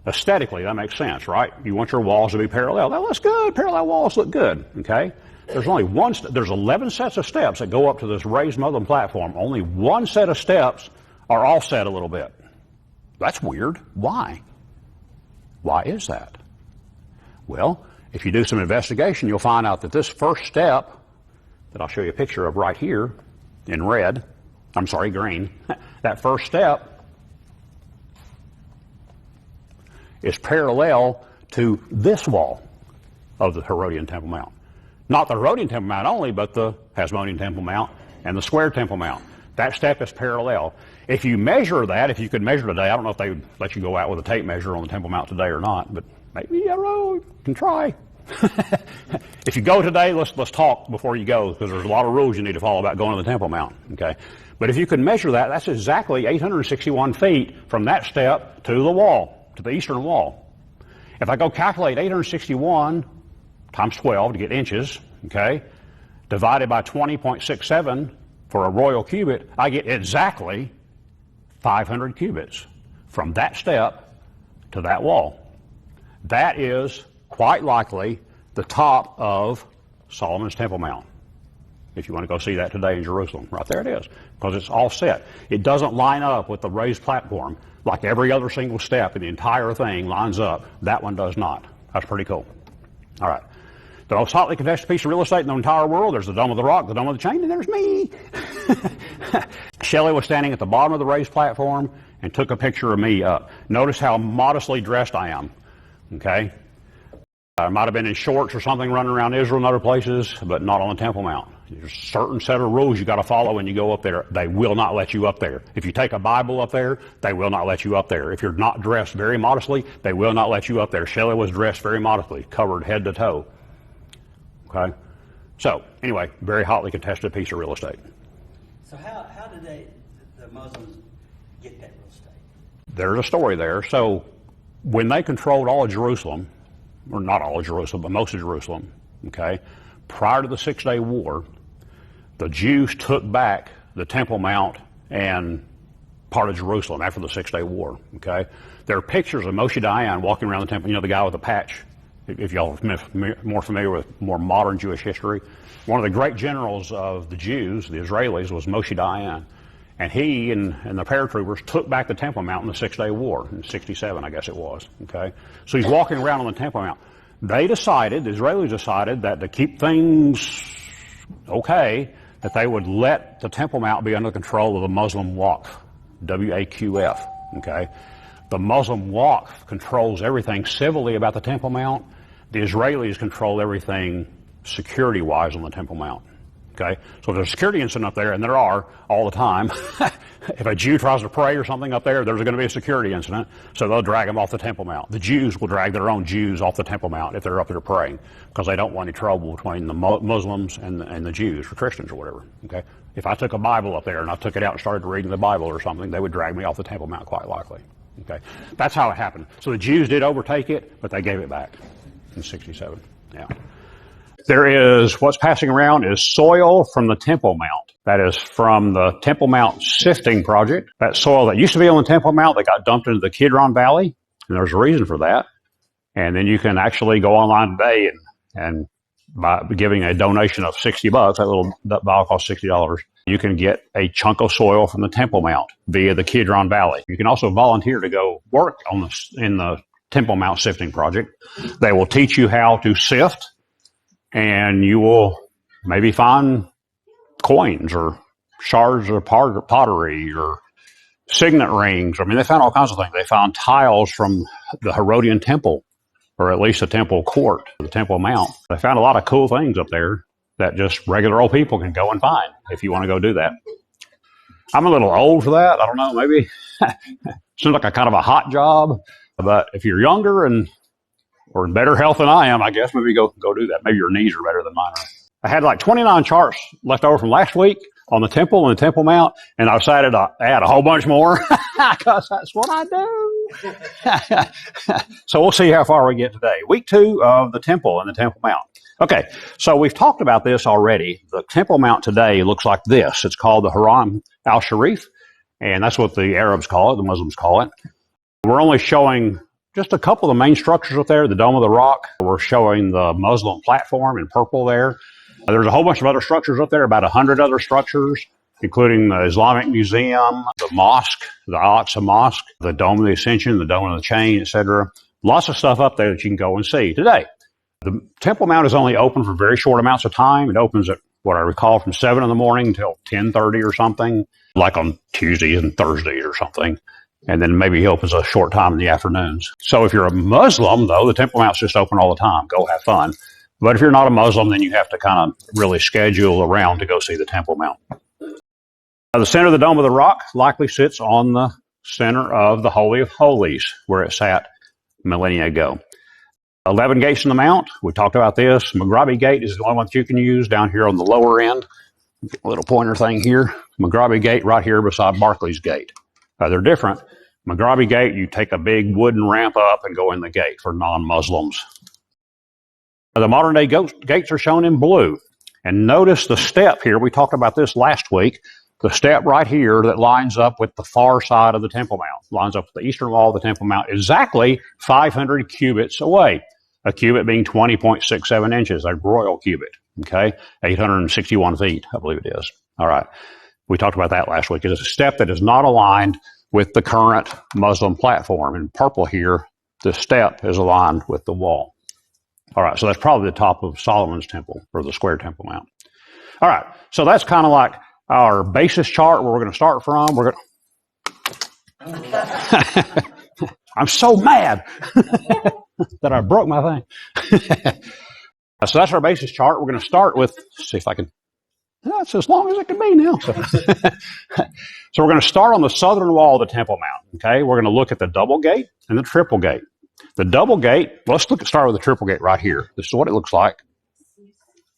Aesthetically, that makes sense, right? You want your walls to be parallel. That looks good. Parallel walls look good. Okay? There's only there's 11 sets of steps that go up to this raised Muslim platform. Only one set of steps are offset a little bit. That's weird. Why? Why is that? Well, if you do some investigation, you'll find out that this first step that I'll show you a picture of right here in red, I'm sorry, green, that first step is parallel to this wall of the Herodian Temple Mount. Not the Herodian Temple Mount only, but the Hasmonean Temple Mount and the Square Temple Mount. That step is parallel. If you measure that, if you could measure today, I don't know if they would let you go out with a tape measure on the Temple Mount today or not, but maybe, I don't know, you can try. If you go today, let's talk before you go, because there's a lot of rules you need to follow about going to the Temple Mount. Okay, but if you could measure that, that's exactly 861 feet from that step to the wall, to the eastern wall. If I go calculate 861 times 12 to get inches, okay, divided by 20.67 for a royal cubit, I get exactly 500 cubits from that step to that wall. That is quite likely the top of Solomon's Temple Mount. If you want to go see that today in Jerusalem, right there it is, because it's all set. It doesn't line up with the raised platform like every other single step in the entire thing lines up. That one does not. That's pretty cool. All right. The most hotly contested piece of real estate in the entire world, there's the Dome of the Rock, the Dome of the Chain, and there's me. Shelley was standing at the bottom of the raised platform and took a picture of me up. Notice how modestly dressed I am. Okay? I might have been in shorts or something running around Israel and other places, but not on the Temple Mount. There's a certain set of rules you got to follow when you go up there. They will not let you up there. If you take a Bible up there, they will not let you up there. If you're not dressed very modestly, they will not let you up there. Shelley was dressed very modestly, covered head to toe. Okay? So, anyway, very hotly contested piece of real estate. So how did the Muslims get that real estate? There's a story there. So, when they controlled all of Jerusalem, or not all of Jerusalem, but most of Jerusalem, okay, prior to the 6-Day War, the Jews took back the Temple Mount and part of Jerusalem after the 6-Day War, okay? There are pictures of Moshe Dayan walking around the temple, you know, the guy with the patch, if y'all are more familiar with more modern Jewish history. One of the great generals of the Jews, the Israelis, was Moshe Dayan. And he and the paratroopers took back the Temple Mount in the 6-Day War, in 67, I guess it was, okay? So he's walking around on the Temple Mount. The Israelis decided that to keep things okay, that they would let the Temple Mount be under control of the Muslim Waqf, W-A-Q-F, okay? The Muslim Waqf controls everything civilly about the Temple Mount. The Israelis control everything security-wise on the Temple Mount. Okay, so if there's a security incident up there, and there are all the time, if a Jew tries to pray or something up there, there's going to be a security incident, so they'll drag them off the Temple Mount. The Jews will drag their own Jews off the Temple Mount if they're up there praying, because they don't want any trouble between the Muslims and the Jews, or Christians or whatever. Okay, if I took a Bible up there and I took it out and started reading the Bible or something, they would drag me off the Temple Mount quite likely. Okay, that's how it happened. So the Jews did overtake it, but they gave it back in 67. Yeah. There is, what's passing around is soil from the Temple Mount. That is from the Temple Mount Sifting Project. That soil that used to be on the Temple Mount, that got dumped into the Kidron Valley, and there's a reason for that. And then you can actually go online today and by giving a donation of $60, that little vial costs $60, you can get a chunk of soil from the Temple Mount via the Kidron Valley. You can also volunteer to go work in the Temple Mount Sifting Project. They will teach you how to sift, and you will maybe find coins or shards of pottery or signet rings. I mean, they found all kinds of things. They found tiles from the Herodian Temple, or at least the Temple Court, the Temple Mount. They found a lot of cool things up there that just regular old people can go and find if you want to go do that. I'm a little old for that. I don't know, maybe. Seems like a kind of a hot job. But if you're younger and or in better health than I am, I guess maybe go do that. Maybe your knees are better than mine are. I had like 29 charts left over from last week on the temple and the Temple Mount, and I decided to add a whole bunch more because that's what I do. So we'll see how far we get today. Week 2 of the temple and the Temple Mount. Okay, so we've talked about this already. The Temple Mount today looks like this. It's called the Haram al-Sharif, and that's what the Arabs call it, the Muslims call it. We're only showing just a couple of the main structures up there, the Dome of the Rock. We're showing the Muslim platform in purple there. There's a whole bunch of other structures up there, about 100 other structures, including the Islamic Museum, the mosque, the Al-Aqsa Mosque, the Dome of the Ascension, the Dome of the Chain, etc. Lots of stuff up there that you can go and see today. The Temple Mount is only open for very short amounts of time. It opens at, what I recall, from 7 in the morning until 10:30 or something, like on Tuesdays and Thursdays or something. And then maybe he opens a short time in the afternoons. So if you're a Muslim, though, the Temple Mount's just open all the time. Go have fun. But if you're not a Muslim, then you have to kind of really schedule around to go see the Temple Mount. Now, the center of the Dome of the Rock likely sits on the center of the Holy of Holies, where it sat millennia ago. 11 gates in the Mount. We talked about this. Mughrabi Gate is the only one that you can use down here on the lower end. A little pointer thing here. Mughrabi Gate right here beside Barclay's Gate. They're different. Mughrabi Gate, you take a big wooden ramp up and go in the gate for non-Muslims. The modern day gates are shown in blue. And notice the step here. We talked about this last week. The step right here that lines up with the far side of the Temple Mount, lines up with the eastern wall of the Temple Mount, exactly 500 cubits away. A cubit being 20.67 inches, a royal cubit, okay? 861 feet, I believe it is. All right. We talked about that last week. It is a step that is not aligned with the current Muslim platform. In purple here, the step is aligned with the wall. All right, so that's probably the top of Solomon's temple, or the square Temple Mount. All right, so that's kind of like our basis chart where we're going to start from. We're going to... I'm so mad that I broke my thing. So that's our basis chart. We're going to start with, let's see if I can, that's as long as it can be now. So we're going to start on the southern wall of the Temple Mount, okay? We're going to look at the double gate and the triple gate. The double gate, let's start with the triple gate right here. This is what it looks like.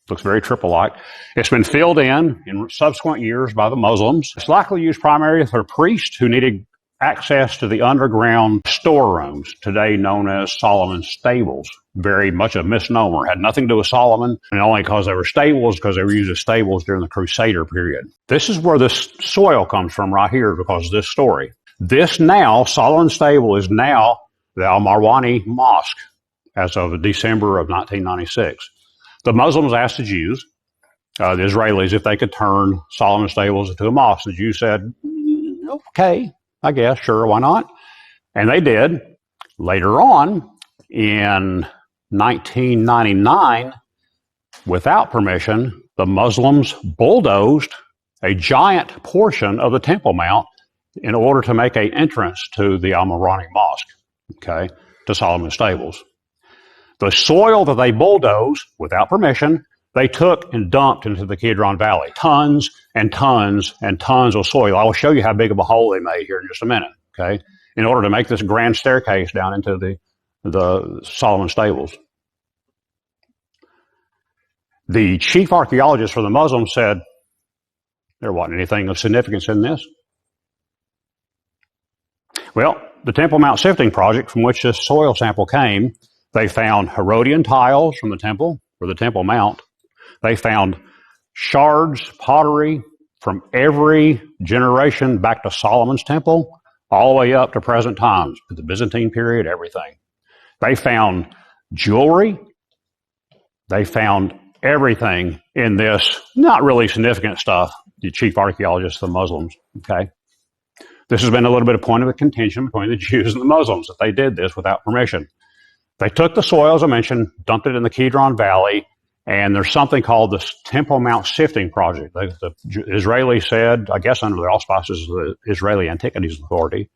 Looks very triple-like. It's been filled in subsequent years by the Muslims. It's likely used primarily for priests who needed access to the underground storerooms, today known as Solomon's stables. Very much a misnomer. Had nothing to do with Solomon, and only because they were stables, because they were used as stables during the Crusader period. This is where this soil comes from right here because of this story. This now, Solomon's stable is now the Al-Marwani Mosque as of December of 1996. The Muslims asked the Jews, the Israelis, if they could turn Solomon's stables into a mosque. The Jews said, okay, I guess, sure, why not? And they did. Later on, in 1999, without permission, the Muslims bulldozed a giant portion of the Temple Mount in order to make an entrance to the Al-Marwani Mosque, okay, to Solomon's stables. The soil that they bulldozed without permission, they took and dumped into the Kidron Valley. Tons and tons and tons of soil. I will show you how big of a hole they made here in just a minute, okay, in order to make this grand staircase down into the Solomon stables. The chief archaeologist for the Muslims said there wasn't anything of significance in this. Well, the Temple Mount Sifting Project, from which this soil sample came, they found Herodian tiles from the temple, or the Temple Mount. They found shards, pottery from every generation back to Solomon's temple, all the way up to present times, the Byzantine period, everything. They found jewelry. They found everything in this, not really significant stuff, the chief archaeologists of the Muslims, okay? This has been a little bit of point of contention between the Jews and the Muslims, that they did this without permission. They took the soil, as I mentioned, dumped it in the Kidron Valley, and there's something called the Temple Mount Sifting Project. The Israelis said, I guess under the auspices of the Israeli Antiquities Authority,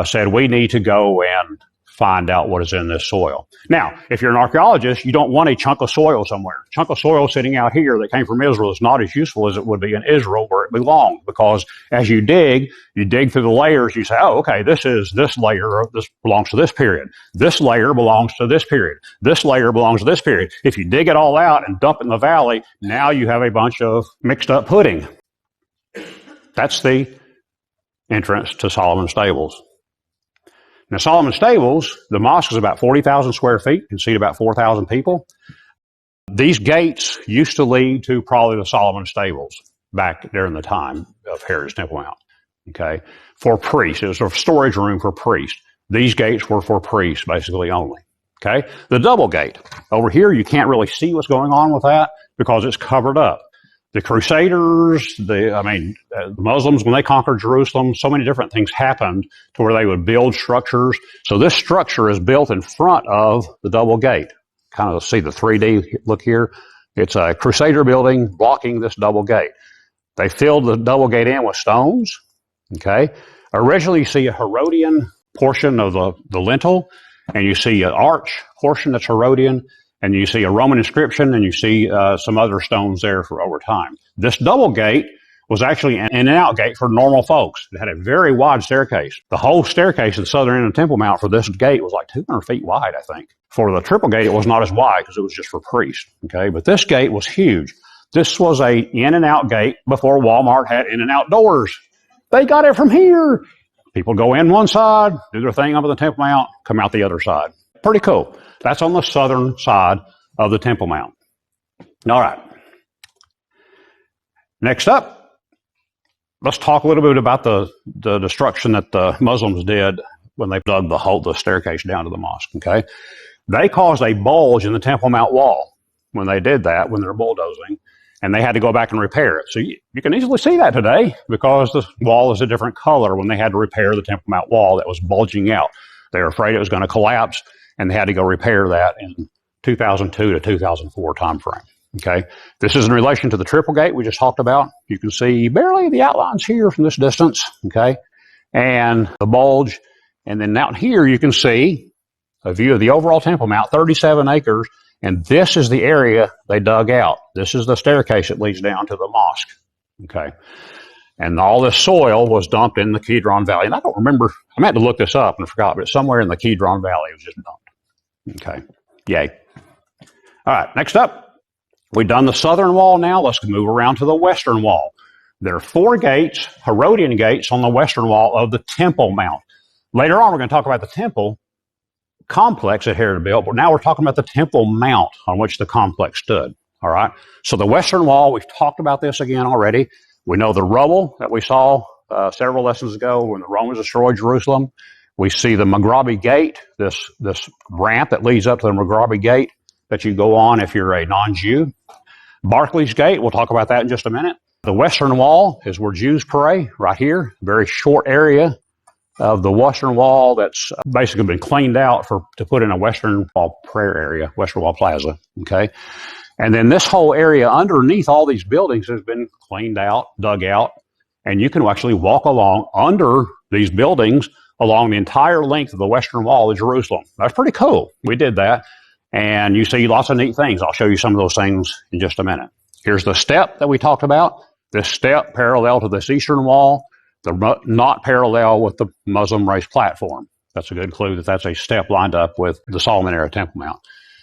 said we need to go and find out what is in this soil. Now, if you're an archaeologist, you don't want a chunk of soil somewhere. A chunk of soil sitting out here that came from Israel is not as useful as it would be in Israel where it belonged, because as you dig through the layers, you say, oh, okay, this is this layer, this belongs to this period. This layer belongs to this period. This layer belongs to this period. If you dig it all out and dump it in the valley, now you have a bunch of mixed up pudding. That's the entrance to Solomon's Stables. Now, Solomon's Stables, the mosque is about 40,000 square feet, can seat about 4,000 people. These gates used to lead to probably the Solomon Stables back during the time of Herod's Temple Mount, okay, for priests. It was a storage room for priests. These gates were for priests, basically, only, okay? The double gate. Over here, you can't really see what's going on with that because it's covered up. The Crusaders, the Muslims, when they conquered Jerusalem, so many different things happened to where they would build structures. So this structure is built in front of the double gate. Kind of see the 3D look here. It's a Crusader building blocking this double gate. They filled the double gate in with stones. Okay. Originally, you see a Herodian portion of the lintel, and you see an arch portion that's Herodian. And you see a Roman inscription, and you see some other stones there for over time. This double gate was actually an in and out gate for normal folks. It had a very wide staircase. The whole staircase at the southern end of Temple Mount for this gate was like 200 feet wide, I think. For the triple gate, it was not as wide because it was just for priests. Okay, but this gate was huge. This was a in and out gate before Walmart had in and out doors. They got it from here. People go in one side, do their thing up at the Temple Mount, come out the other side. Pretty cool. That's on the southern side of the Temple Mount. All right. Next up, let's talk a little bit about the destruction that the Muslims did when they dug the staircase down to the mosque. Okay, they caused a bulge in the Temple Mount wall when they did that, when they're bulldozing, and they had to go back and repair it. So you can easily see that today because the wall is a different color when they had to repair the Temple Mount wall that was bulging out. They were afraid it was going to collapse, and they had to go repair that in 2002 to 2004 timeframe. Okay, this is in relation to the triple gate we just talked about. You can see barely the outlines here from this distance. Okay, and the bulge, and then out here you can see a view of the overall Temple Mount, 37 acres, and this is the area they dug out. This is the staircase that leads down to the mosque. Okay, and all this soil was dumped in the Kidron Valley, and I don't remember. I meant to look this up and forgot, but it's somewhere in the Kidron Valley. It was just dumped. Okay, yay. All right, next up, we've done the southern wall now. Let's move around to the western wall. There are 4 gates, Herodian gates, on the western wall of the Temple Mount. Later on, we're going to talk about the temple complex that Herod built, but now we're talking about the Temple Mount on which the complex stood. All right, so the western wall, we've talked about this again already. We know the rubble that we saw several lessons ago when the Romans destroyed Jerusalem. We see the Maghrabi Gate, this ramp that leads up to the Maghrabi Gate that you go on if you're a non-Jew. Barclay's Gate, we'll talk about that in just a minute. The western wall is where Jews pray, right here. Very short area of the western wall that's basically been cleaned out to put in a western wall prayer area, western wall plaza, okay? And then this whole area underneath all these buildings has been cleaned out, dug out, and you can actually walk along under these buildings along the entire length of the western wall of Jerusalem. That's pretty cool. We did that. And you see lots of neat things. I'll show you some of those things in just a minute. Here's the step that we talked about. This step parallel to this eastern wall, not parallel with the Muslim raised platform. That's a good clue that that's a step lined up with the Solomon era Temple Mount.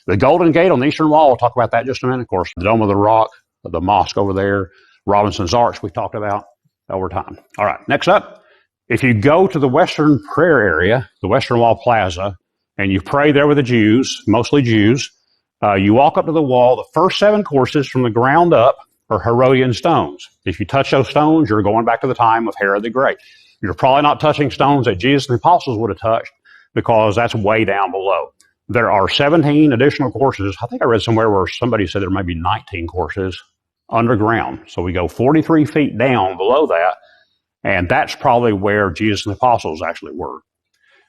The Golden Gate on the eastern wall, we'll talk about that in just a minute. Of course, the Dome of the Rock, the mosque over there, Robinson's Arch we talked about over time. All right, next up, if you go to the western prayer area, the Western Wall Plaza, and you pray there with the Jews, mostly Jews, you walk up to the wall. The first 7 courses from the ground up are Herodian stones. If you touch those stones, you're going back to the time of Herod the Great. You're probably not touching stones that Jesus and the apostles would have touched because that's way down below. There are 17 additional courses. I think I read somewhere where somebody said there might be 19 courses underground. So we go 43 feet down below that, and that's probably where Jesus and the apostles actually were.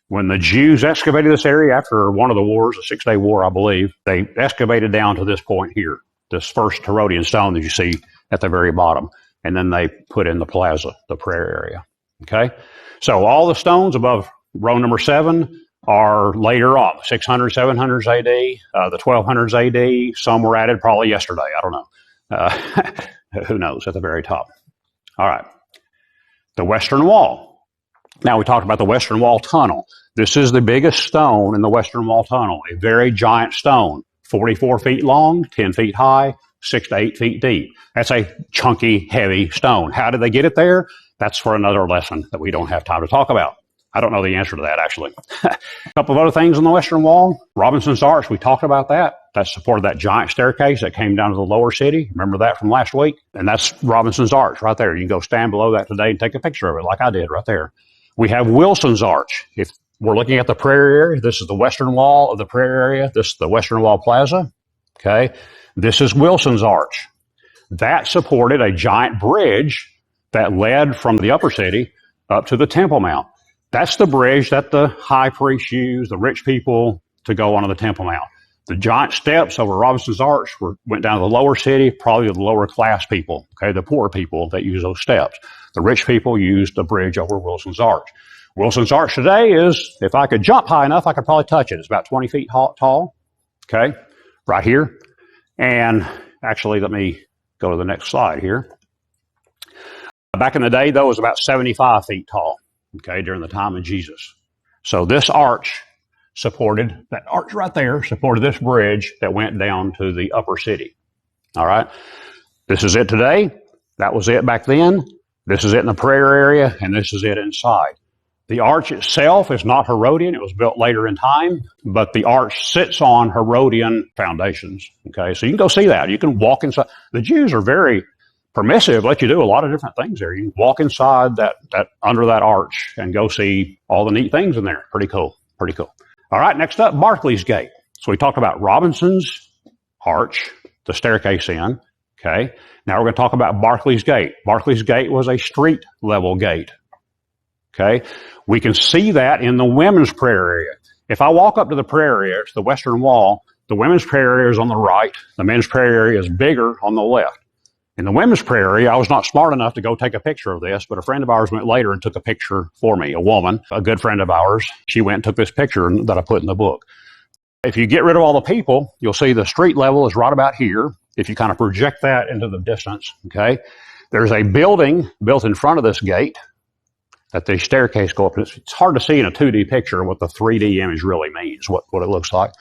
When the Jews excavated this area after one of the wars, the 6-day war, I believe, they excavated down to this point here, this first Herodian stone that you see at the very bottom. And then they put in the plaza, the prayer area. Okay? So all the stones above row number 7 are later on, 600s, 700s AD, the 1200s AD. Some were added probably yesterday. I don't know. Who knows at the very top. All right. The Western Wall. Now we talked about the Western Wall tunnel. This is the biggest stone in the Western Wall tunnel, a very giant stone, 44 feet long, 10 feet high, 6 to 8 feet deep. That's a chunky, heavy stone. How did they get it there? That's for another lesson that we don't have time to talk about. I don't know the answer to that, actually. A couple of other things on the Western Wall. Robinson's Arch, we talked about that. That supported that giant staircase that came down to the lower city. Remember that from last week? And that's Robinson's Arch right there. You can go stand below that today and take a picture of it like I did right there. We have Wilson's Arch. If we're looking at the prairie area, this is the Western Wall of the prairie area. This is the Western Wall Plaza. Okay. This is Wilson's Arch. That supported a giant bridge that led from the upper city up to the Temple Mount. That's the bridge that the high priests used, the rich people, to go onto the Temple Mount. The giant steps over Robinson's Arch went down to the lower city, probably the lower class people, okay, the poor people that use those steps. The rich people used the bridge over Wilson's Arch. Wilson's Arch today is, if I could jump high enough, I could probably touch it. It's about 20 feet tall, okay, right here. And actually, let me go to the next slide here. Back in the day, though, it was about 75 feet tall. Okay, during the time of Jesus. So this arch supported, that arch right there, supported this bridge that went down to the upper city. All right. This is it today. That was it back then. This is it in the prayer area, and this is it inside. The arch itself is not Herodian. It was built later in time, but the arch sits on Herodian foundations. Okay, so you can go see that. You can walk inside. The Jews are very permissive, let you do a lot of different things there. You can walk inside that under that arch and go see all the neat things in there. Pretty cool. Pretty cool. All right, next up, Barclay's Gate. So we talked about Robinson's Arch, the staircase in. Okay. Now we're going to talk about Barclay's Gate. Barclay's Gate was a street level gate. Okay. We can see that in the women's prayer area. If I walk up to the prayer area, to the Western Wall, the women's prayer area is on the right. The men's prayer area is bigger on the left. In the women's prayer area, I was not smart enough to go take a picture of this, but a friend of ours went later and took a picture for me, a woman, a good friend of ours. She went and took this picture that I put in the book. If you get rid of all the people, you'll see the street level is right about here. If you kind of project that into the distance, okay, there's a building built in front of this gate that the staircase go up. It's hard to see in a 2D picture what the 3D image really means, what it looks like.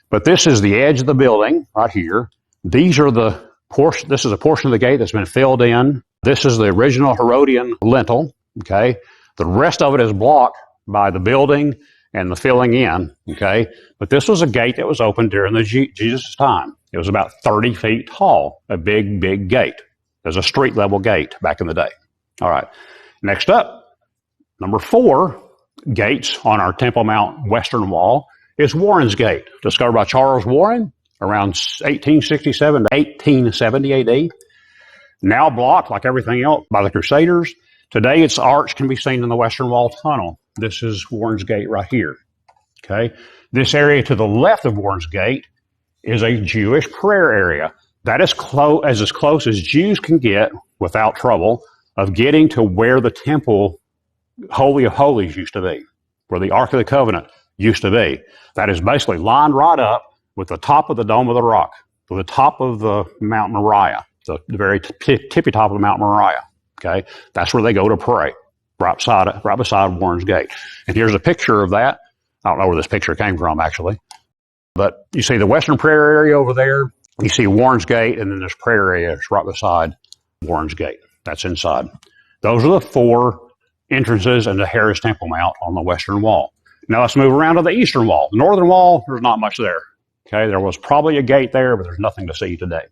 But this is the edge of the building right here. These are the portion. This is a portion of the gate that's been filled in. This is the original Herodian lintel. Okay. The rest of it is blocked by the building and the filling in. Okay. But this was a gate that was opened during the Jesus' time. It was about 30 feet tall. A big, big gate. There's a street level gate back in the day. All right. Next up, number 4 gates on our Temple Mount Western Wall is Warren's Gate, discovered by Charles Warren around 1867 to 1870 AD. Now blocked, like everything else, by the Crusaders. Today, its arch can be seen in the Western Wall Tunnel. This is Warren's Gate right here. Okay, this area to the left of Warren's Gate is a Jewish prayer area. That is as close as Jews can get without trouble of getting to where the temple, Holy of Holies, used to be, where the Ark of the Covenant used to be. That is basically lined right up with the top of the Dome of the Rock, to the top of the Mount Moriah, the very tippy top of the Mount Moriah. Okay, that's where they go to pray, right beside Warren's Gate. And here's a picture of that. I don't know where this picture came from, actually. But you see the Western prayer area over there. You see Warren's Gate, and then this prayer area is right beside Warren's Gate. That's inside. Those are the 4 entrances into Herod's Temple Mount on the Western Wall. Now let's move around to the Eastern Wall. The Northern Wall, there's not much there. Okay, there was probably a gate there, but there's nothing to see today.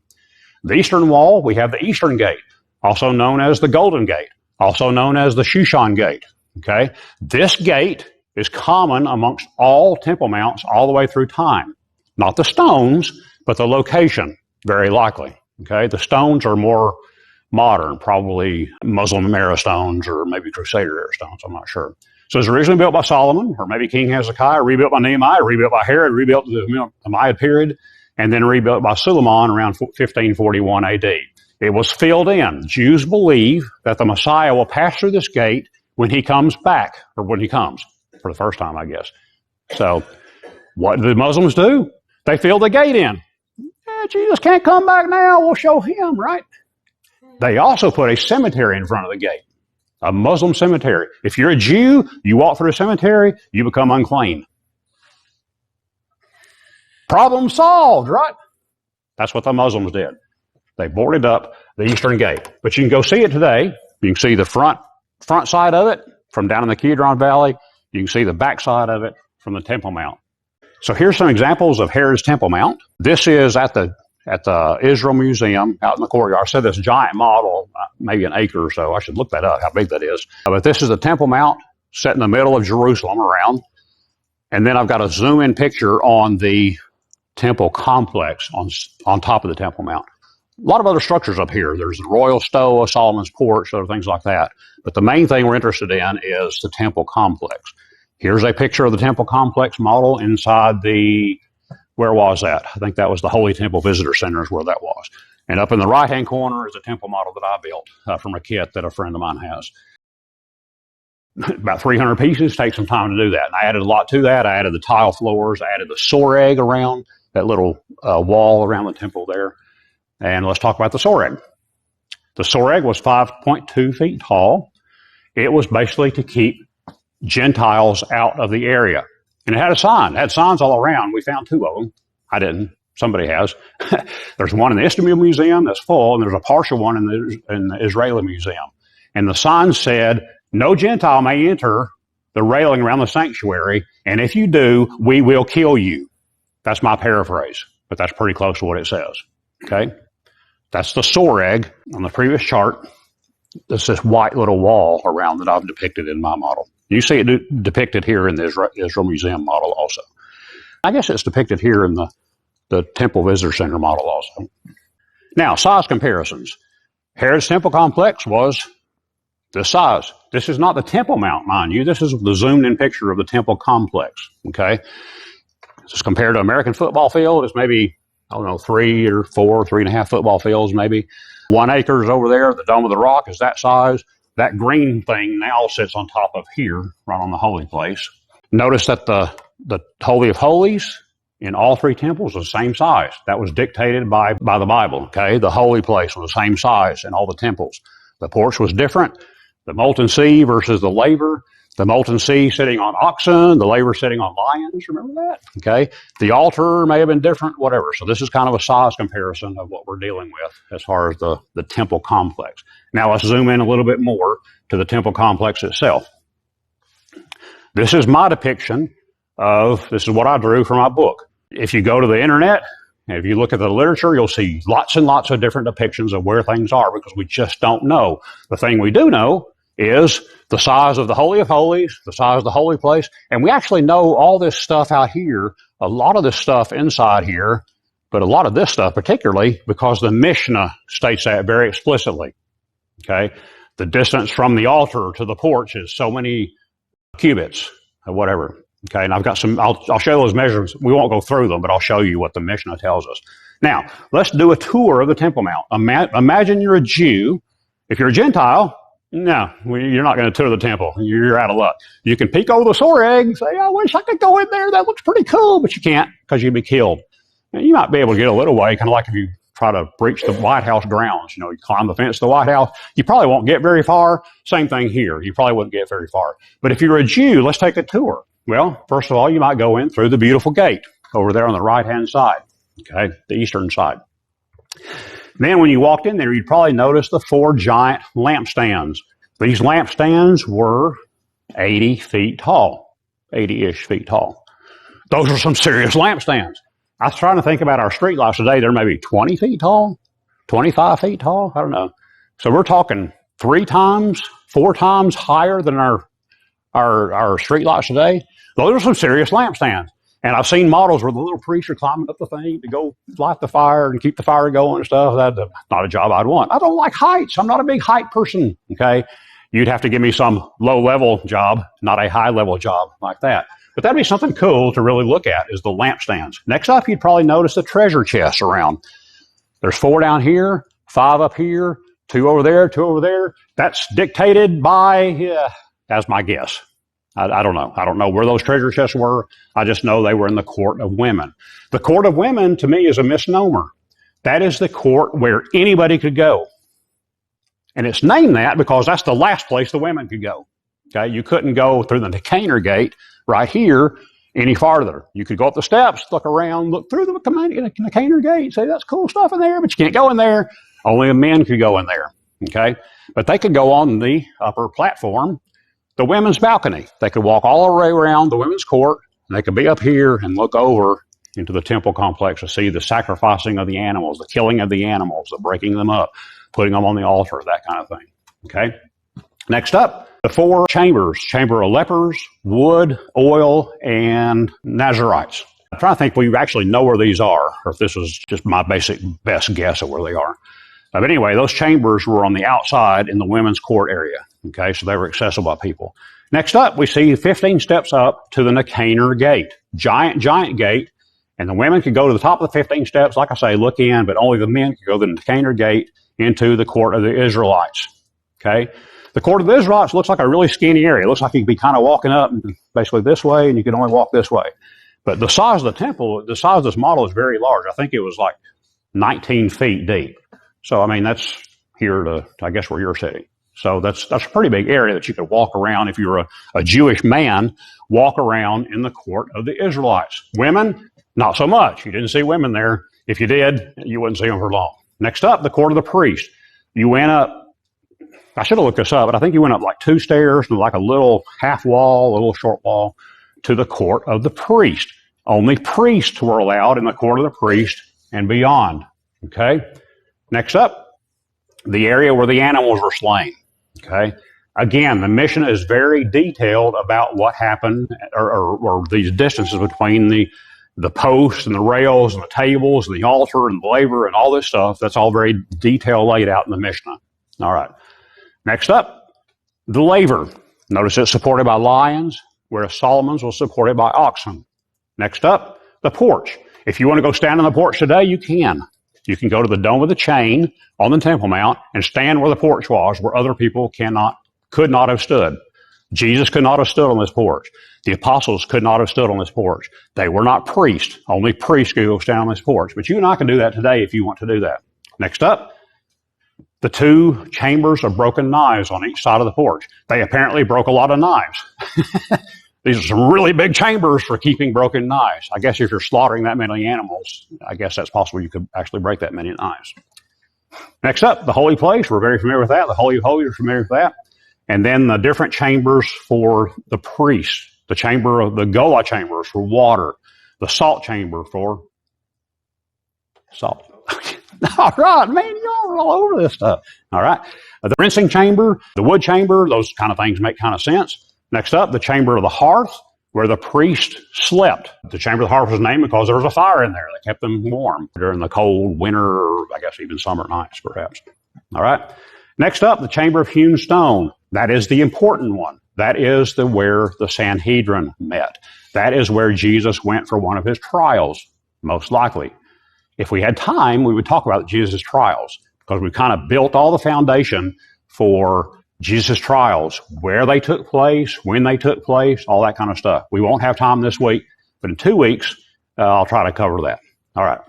The Eastern Wall, we have the Eastern Gate, also known as the Golden Gate, also known as the Shushan Gate. Okay, this gate is common amongst all Temple Mounts all the way through time. Not the stones, but the location, very likely. Okay, the stones are more modern, probably Muslim era stones or maybe Crusader era stones, I'm not sure. So it was originally built by Solomon, or maybe King Hezekiah, rebuilt by Nehemiah, rebuilt by Herod, rebuilt in the Umayyad period, and then rebuilt by Suleiman around 1541 AD. It was filled in. Jews believe that the Messiah will pass through this gate when he comes back, or when he comes, for the first time, I guess. So what do the Muslims do? They fill the gate in. Jesus can't come back now. We'll show him, right? They also put a cemetery in front of the gate, a Muslim cemetery. If you're a Jew, you walk through a cemetery, you become unclean. Problem solved, right? That's what the Muslims did. They boarded up the eastern gate. But you can go see it today. You can see the front side of it from down in the Kidron Valley. You can see the back side of it from the Temple Mount. So here's some examples of Herod's Temple Mount. This is at the Israel Museum out in the courtyard. I said this giant model, maybe an acre or so. I should look that up, how big that is. But this is the Temple Mount set in the middle of Jerusalem around. And then I've got a zoom-in picture on the temple complex on top of the Temple Mount. A lot of other structures up here. There's the Royal Stoa, Solomon's Porch, other things like that. But the main thing we're interested in is the temple complex. Here's a picture of the temple complex model inside where was that? I think that was the Holy Temple Visitor Center is where that was. And up in the right-hand corner is a temple model that I built from a kit that a friend of mine has. About 300 pieces, takes some time to do that. And I added a lot to that. I added the tile floors. I added the Soreg around that little wall around the temple there. And let's talk about the Soreg. The Soreg was 5.2 feet tall. It was basically to keep Gentiles out of the area. And it had a sign. It had signs all around. We found 2 of them. I didn't. Somebody has. There's one in the Istanbul Museum that's full, and there's a partial one in the Israeli Museum. And the sign said, no Gentile may enter the railing around the sanctuary, and if you do, we will kill you. That's my paraphrase, but that's pretty close to what it says. Okay? That's the Soreg. On the previous chart, there's this white little wall around that I've depicted in my model. You see it depicted here in the Israel Museum model also. I guess it's depicted here in the Temple Visitor Center model also. Now, size comparisons. Herod's Temple Complex was this size. This is not the Temple Mount, mind you. This is the zoomed-in picture of the Temple Complex, okay? This is compared to American football field. It's maybe, I don't know, 3 or 4, 3.5 football fields maybe. 1 acre is over there. The Dome of the Rock is that size. That green thing now sits on top of here, right on the holy place. Notice that the Holy of Holies in all 3 temples was the same size. That was dictated by the Bible, okay? The holy place was the same size in all the temples. The porch was different. The molten sea versus the laver. The molten sea sitting on oxen, the laver sitting on lions. Remember that? Okay. The altar may have been different, whatever. So this is kind of a size comparison of what we're dealing with as far as the temple complex. Now let's zoom in a little bit more to the temple complex itself. This is my depiction this is what I drew for my book. If you go to the internet, and if you look at the literature, you'll see lots and lots of different depictions of where things are because we just don't know. The thing we do know is the size of the Holy of Holies, the size of the holy place, and we actually know all this stuff out here, a lot of this stuff inside here, but a lot of this stuff particularly because the Mishnah states that very explicitly, okay? The distance from the altar to the porch is so many cubits or whatever, okay? And I've got some, I'll show those measurements. We won't go through them, but I'll show you what the Mishnah tells us. Now, let's do a tour of the Temple Mount. Imagine you're a Jew. If you're a Gentile, no, you're not going to tour the temple. You're out of luck. You can peek over the Soreg and say, I wish I could go in there. That looks pretty cool, but you can't because you'd be killed. And you might be able to get a little way, kind of like if you try to breach the White House grounds. You know, you climb the fence to the White House. You probably won't get very far. Same thing here. You probably wouldn't get very far. But if you're a Jew, let's take a tour. Well, first of all, you might go in through the beautiful gate over there on the right-hand side, okay, the eastern side. Then when you walked in there, you'd probably notice the 4 giant lampstands. These lampstands were 80 feet tall, 80-ish feet tall. Those are some serious lampstands. I was trying to think about our street lights today. They're maybe 20 feet tall, 25 feet tall. I don't know. So we're talking 3 times, 4 times higher than our street lights today. Those are some serious lampstands. And I've seen models where the little priests are climbing up the thing to go light the fire and keep the fire going and stuff. That's not a job I'd want. I don't like heights. I'm not a big height person, okay? You'd have to give me some low-level job, not a high-level job like that. But that'd be something cool to really look at is the lampstands. Next up, you'd probably notice the treasure chests around. There's 4 down here, 5 up here, 2 over there, 2 over there. That's dictated by, that's my guess. I don't know. I don't know where those treasure chests were. I just know they were in the court of women. The court of women, to me, is a misnomer. That is the court where anybody could go. And it's named that because that's the last place the women could go. Okay, you couldn't go through the Nicanor gate right here any farther. You could go up the steps, look around, look through the Nicanor gate, say that's cool stuff in there, but you can't go in there. Only the men could go in there. Okay, but they could go on the upper platform, the women's balcony. They could walk all the way around the women's court, and they could be up here and look over into the temple complex to see the sacrificing of the animals, the killing of the animals, the breaking them up, putting them on the altar, that kind of thing. Okay? Next up, the 4 chambers. Chamber of lepers, wood, oil, and Nazarites. I'm trying to think if we actually know where these are, or if this was just my best guess of where they are. But anyway, those chambers were on the outside in the women's court area. Okay, so they were accessible by people. Next up, we see 15 steps up to the Nicanor gate. Giant gate. And the women could go to the top of the 15 steps, like I say, look in, but only the men could go to the Nicanor gate into the court of the Israelites. Okay? The court of the Israelites looks like a really skinny area. It looks like you could be kind of walking up basically this way, and you can only walk this way. But the size of the temple, the size of this model is very large. I think it was like 19 feet deep. So, I mean, that's here to, I guess, where you're sitting. So that's a pretty big area that you could walk around if you're a Jewish man, walk around in the court of the Israelites. Women, not so much. You didn't see women there. If you did, you wouldn't see them for long. Next up, the court of the priest. You went up, I should have looked this up, but I think you went up like 2 stairs to like a little half wall, a little short wall, to the court of the priest. Only priests were allowed in the court of the priest and beyond. Okay? Next up, the area where the animals were slain. Okay? Again, the Mishnah is very detailed about what happened, or these distances between the posts and the rails and the tables and the altar and the laver and all this stuff. That's all very detailed laid out in the Mishnah. All right. Next up, the laver. Notice it's supported by lions, whereas Solomon's was supported by oxen. Next up, the porch. If you want to go stand on the porch today, you can. You can go to the Dome of the Chain on the Temple Mount and stand where the porch was, where other people could not have stood. Jesus could not have stood on this porch. The apostles could not have stood on this porch. They were not priests. Only priests could go stand on this porch. But you and I can do that today if you want to do that. Next up, the 2 chambers of broken knives on each side of the porch. They apparently broke a lot of knives. These are some really big chambers for keeping broken knives. I guess if you're slaughtering that many animals, I guess that's possible you could actually break that many knives. Next up, the holy place. We're very familiar with that. The Holy of Holies, we're familiar with that. And then the different chambers for the priests. The chamber of the Gola chambers for water. The salt chamber for salt. All right, man, y'all are all over this stuff. All right. The rinsing chamber, the wood chamber, those kind of things make kind of sense. Next up, the chamber of the hearth, where the priest slept. The chamber of the hearth was named because there was a fire in there that kept them warm during the cold winter, or I guess even summer nights, perhaps. All right. Next up, the chamber of hewn stone. That is the important one. That is where the Sanhedrin met. That is where Jesus went for one of his trials, most likely. If we had time, we would talk about Jesus' trials, because we kind of built all the foundation for Jesus' trials, where they took place, when they took place, all that kind of stuff. We won't have time this week, but in 2 weeks, I'll try to cover that. All right.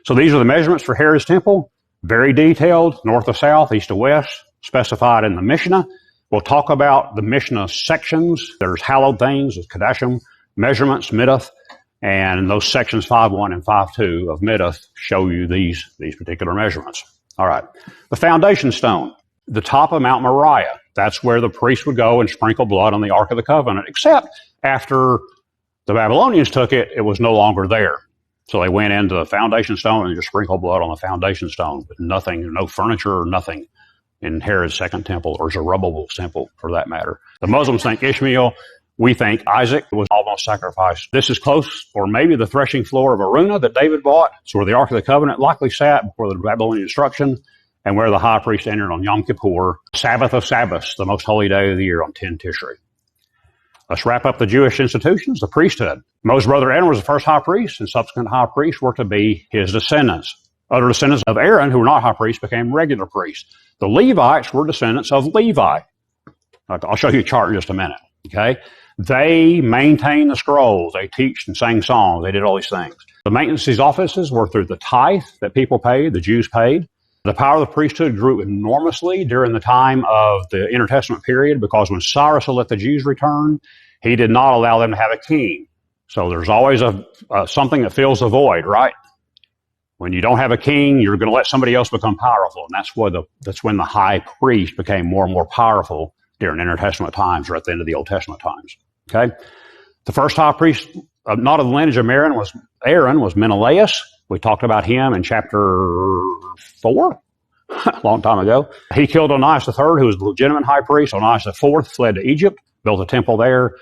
So these are the measurements for Herod's temple. Very detailed, north to south, east to west, specified in the Mishnah. We'll talk about the Mishnah sections. There's hallowed things, there's Kadashim, measurements, Middeth, and those sections 5.1 and 5.2 of Middeth show you these particular measurements. All right. The foundation stone, the top of Mount Moriah. That's where the priest would go and sprinkle blood on the Ark of the Covenant, except after the Babylonians took it, it was no longer there. So they went into the foundation stone and just sprinkled blood on the foundation stone, but nothing, no furniture, nothing in Herod's second temple or Zerubbabel's temple for that matter. The Muslims think Ishmael. We think Isaac was almost sacrificed. This is close, or maybe the threshing floor of Aruna that David bought. It's where the Ark of the Covenant likely sat before the Babylonian destruction, and where the high priest entered on Yom Kippur, Sabbath of Sabbaths, the most holy day of the year on 10 Tishrei. Let's wrap up the Jewish institutions, the priesthood. Moses' brother Aaron was the first high priest, and subsequent high priests were to be his descendants. Other descendants of Aaron, who were not high priests, became regular priests. The Levites were descendants of Levi. I'll show you a chart in just a minute. Okay? They maintained the scrolls. They teached and sang songs. They did all these things. The maintenance of these offices were through the tithe that people paid, the Jews paid. The power of the priesthood grew enormously during the time of the Intertestament period because when Cyrus let the Jews return, he did not allow them to have a king. So there's always something that fills the void, right? When you don't have a king, you're going to let somebody else become powerful. And that's when the high priest became more and more powerful during Intertestament times or at the end of the Old Testament times. Okay? The first high priest, not of the lineage of Aaron, was Menelaus. We talked about him in chapter 4, a long time ago. He killed Onias III, who was the legitimate high priest. Onias IV fled to Egypt, built a temple there,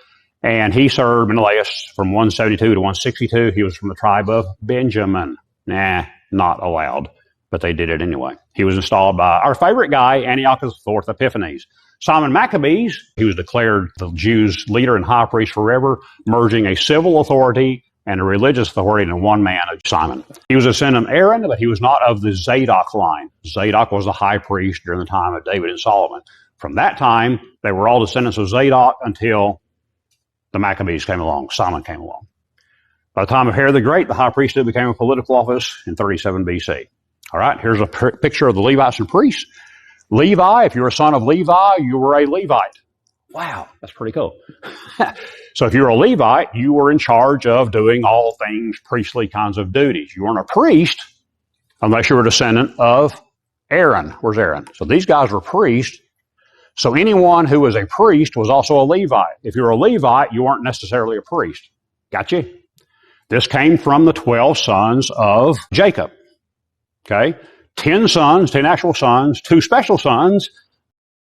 and he served Menelaus from 172 to 162. He was from the tribe of Benjamin. Nah, not allowed, but they did it anyway. He was installed by our favorite guy, Antiochus IV Epiphanes. Simon Maccabees, he was declared the Jews' leader and high priest forever, merging a civil authority and a religious authority in one man, Simon. He was a descendant of Aaron, but he was not of the Zadok line. Zadok was the high priest during the time of David and Solomon. From that time, they were all descendants of Zadok until the Maccabees came along, Simon came along. By the time of Herod the Great, the high priesthood became a political office in 37 BC. All right, here's a picture of the Levites and Priests. Levi, if you're a son of Levi, you were a Levite. Wow, that's pretty cool. So if you're a Levite, you were in charge of doing all things priestly kinds of duties. You weren't a priest unless you were a descendant of Aaron. Where's Aaron? So these guys were priests. So anyone who was a priest was also a Levite. If you were a Levite, you weren't necessarily a priest. Got you? This came from the 12 sons of Jacob. Okay? 10 sons, 10 actual sons, 2 special sons,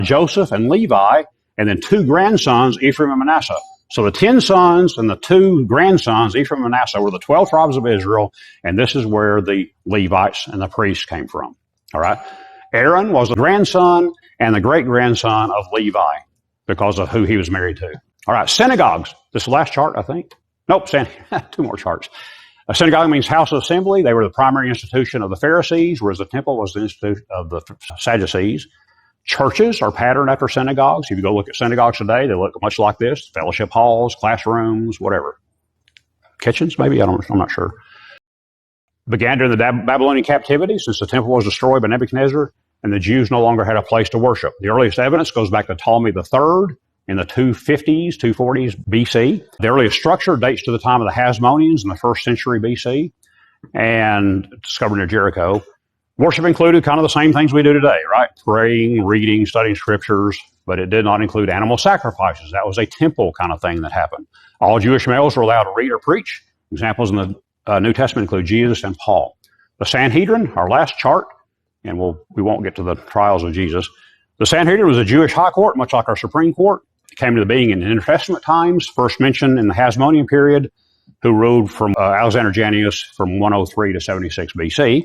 Joseph and Levi, and then 2 grandsons, Ephraim and Manasseh. So the 10 sons and the 2 grandsons, Ephraim and Manasseh, were the 12 tribes of Israel, and this is where the Levites and the priests came from. All right? Aaron was the grandson and the great-grandson of Levi because of who he was married to. All right, synagogues. This is the last chart, I think. Nope, 2 more charts. A synagogue means house of assembly. They were the primary institution of the Pharisees, whereas the temple was the institute of the Sadducees. Churches are patterned after synagogues. If you go look at synagogues today, they look much like this. Fellowship halls, classrooms, whatever. Kitchens, maybe? I'm not sure. Began during the Babylonian captivity, since the temple was destroyed by Nebuchadnezzar, and the Jews no longer had a place to worship. The earliest evidence goes back to Ptolemy III in the 240s BC. The earliest structure dates to the time of the Hasmoneans in the 1st century BC and discovered near Jericho. Worship included kind of the same things we do today, right? Praying, reading, studying scriptures, but it did not include animal sacrifices. That was a temple kind of thing that happened. All Jewish males were allowed to read or preach. Examples in the New Testament include Jesus and Paul. The Sanhedrin, our last chart, and we won't get to the trials of Jesus. The Sanhedrin was a Jewish high court, much like our Supreme Court. It came to being in Intertestament times, first mentioned in the Hasmonean period, who ruled from Alexander Jannaeus from 103 to 76 BC.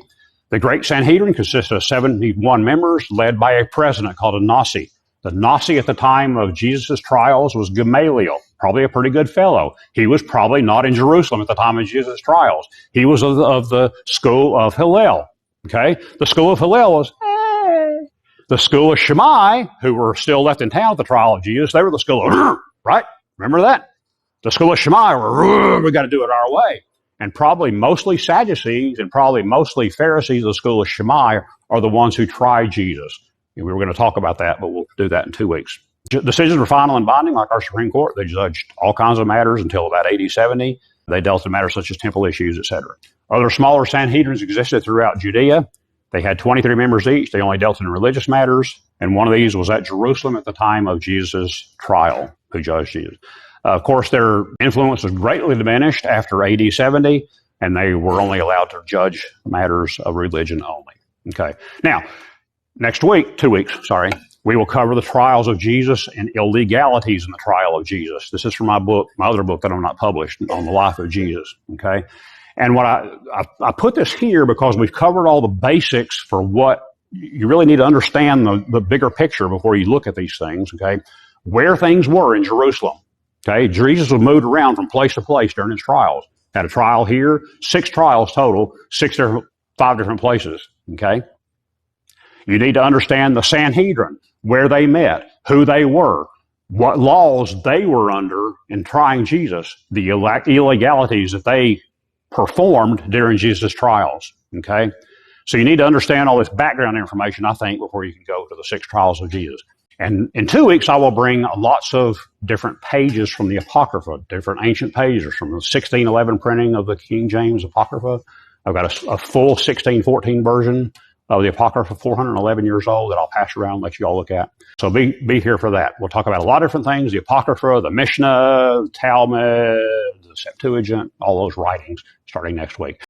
The Great Sanhedrin consisted of 71 members led by a president called a Nasi. The Nasi at the time of Jesus' trials was Gamaliel, probably a pretty good fellow. He was probably not in Jerusalem at the time of Jesus' trials. He was of the school of Hillel. Okay? The school of Hillel was, the school of Shammai, who were still left in town at the trial of Jesus, they were the school of, right? Remember that? The school of Shammai were, we got to do it our way. And probably mostly Sadducees and probably mostly Pharisees of the school of Shammai are the ones who tried Jesus. And we were going to talk about that, but we'll do that in 2 weeks. Decisions were final and binding, like our Supreme Court. They judged all kinds of matters until about AD 70. They dealt in matters such as temple issues, etc. Other smaller Sanhedrins existed throughout Judea. They had 23 members each. They only dealt in religious matters. And one of these was at Jerusalem at the time of Jesus' trial, who judged Jesus. Of course, their influence was greatly diminished after AD 70, and they were only allowed to judge matters of religion only. Okay. Now, next week, 2 weeks, sorry, we will cover the trials of Jesus and illegalities in the trial of Jesus. This is from my book, my other book that I'm not published, on the life of Jesus. Okay. And what I put this here because we've covered all the basics for what you really need to understand the bigger picture before you look at these things. Okay. Where things were in Jerusalem. Okay, Jesus was moved around from place to place during his trials. Had a trial here, 6 trials total, 5 different places. Okay, you need to understand the Sanhedrin, where they met, who they were, what laws they were under in trying Jesus, the illegalities that they performed during Jesus' trials. Okay? So you need to understand all this background information, I think, before you can go to the 6 trials of Jesus. And in 2 weeks, I will bring lots of different pages from the Apocrypha, different ancient pages from the 1611 printing of the King James Apocrypha. I've got a full 1614 version of the Apocrypha, 411 years old, that I'll pass around, let you all look at. So be here for that. We'll talk about a lot of different things, the Apocrypha, the Mishnah, the Talmud, the Septuagint, all those writings starting next week.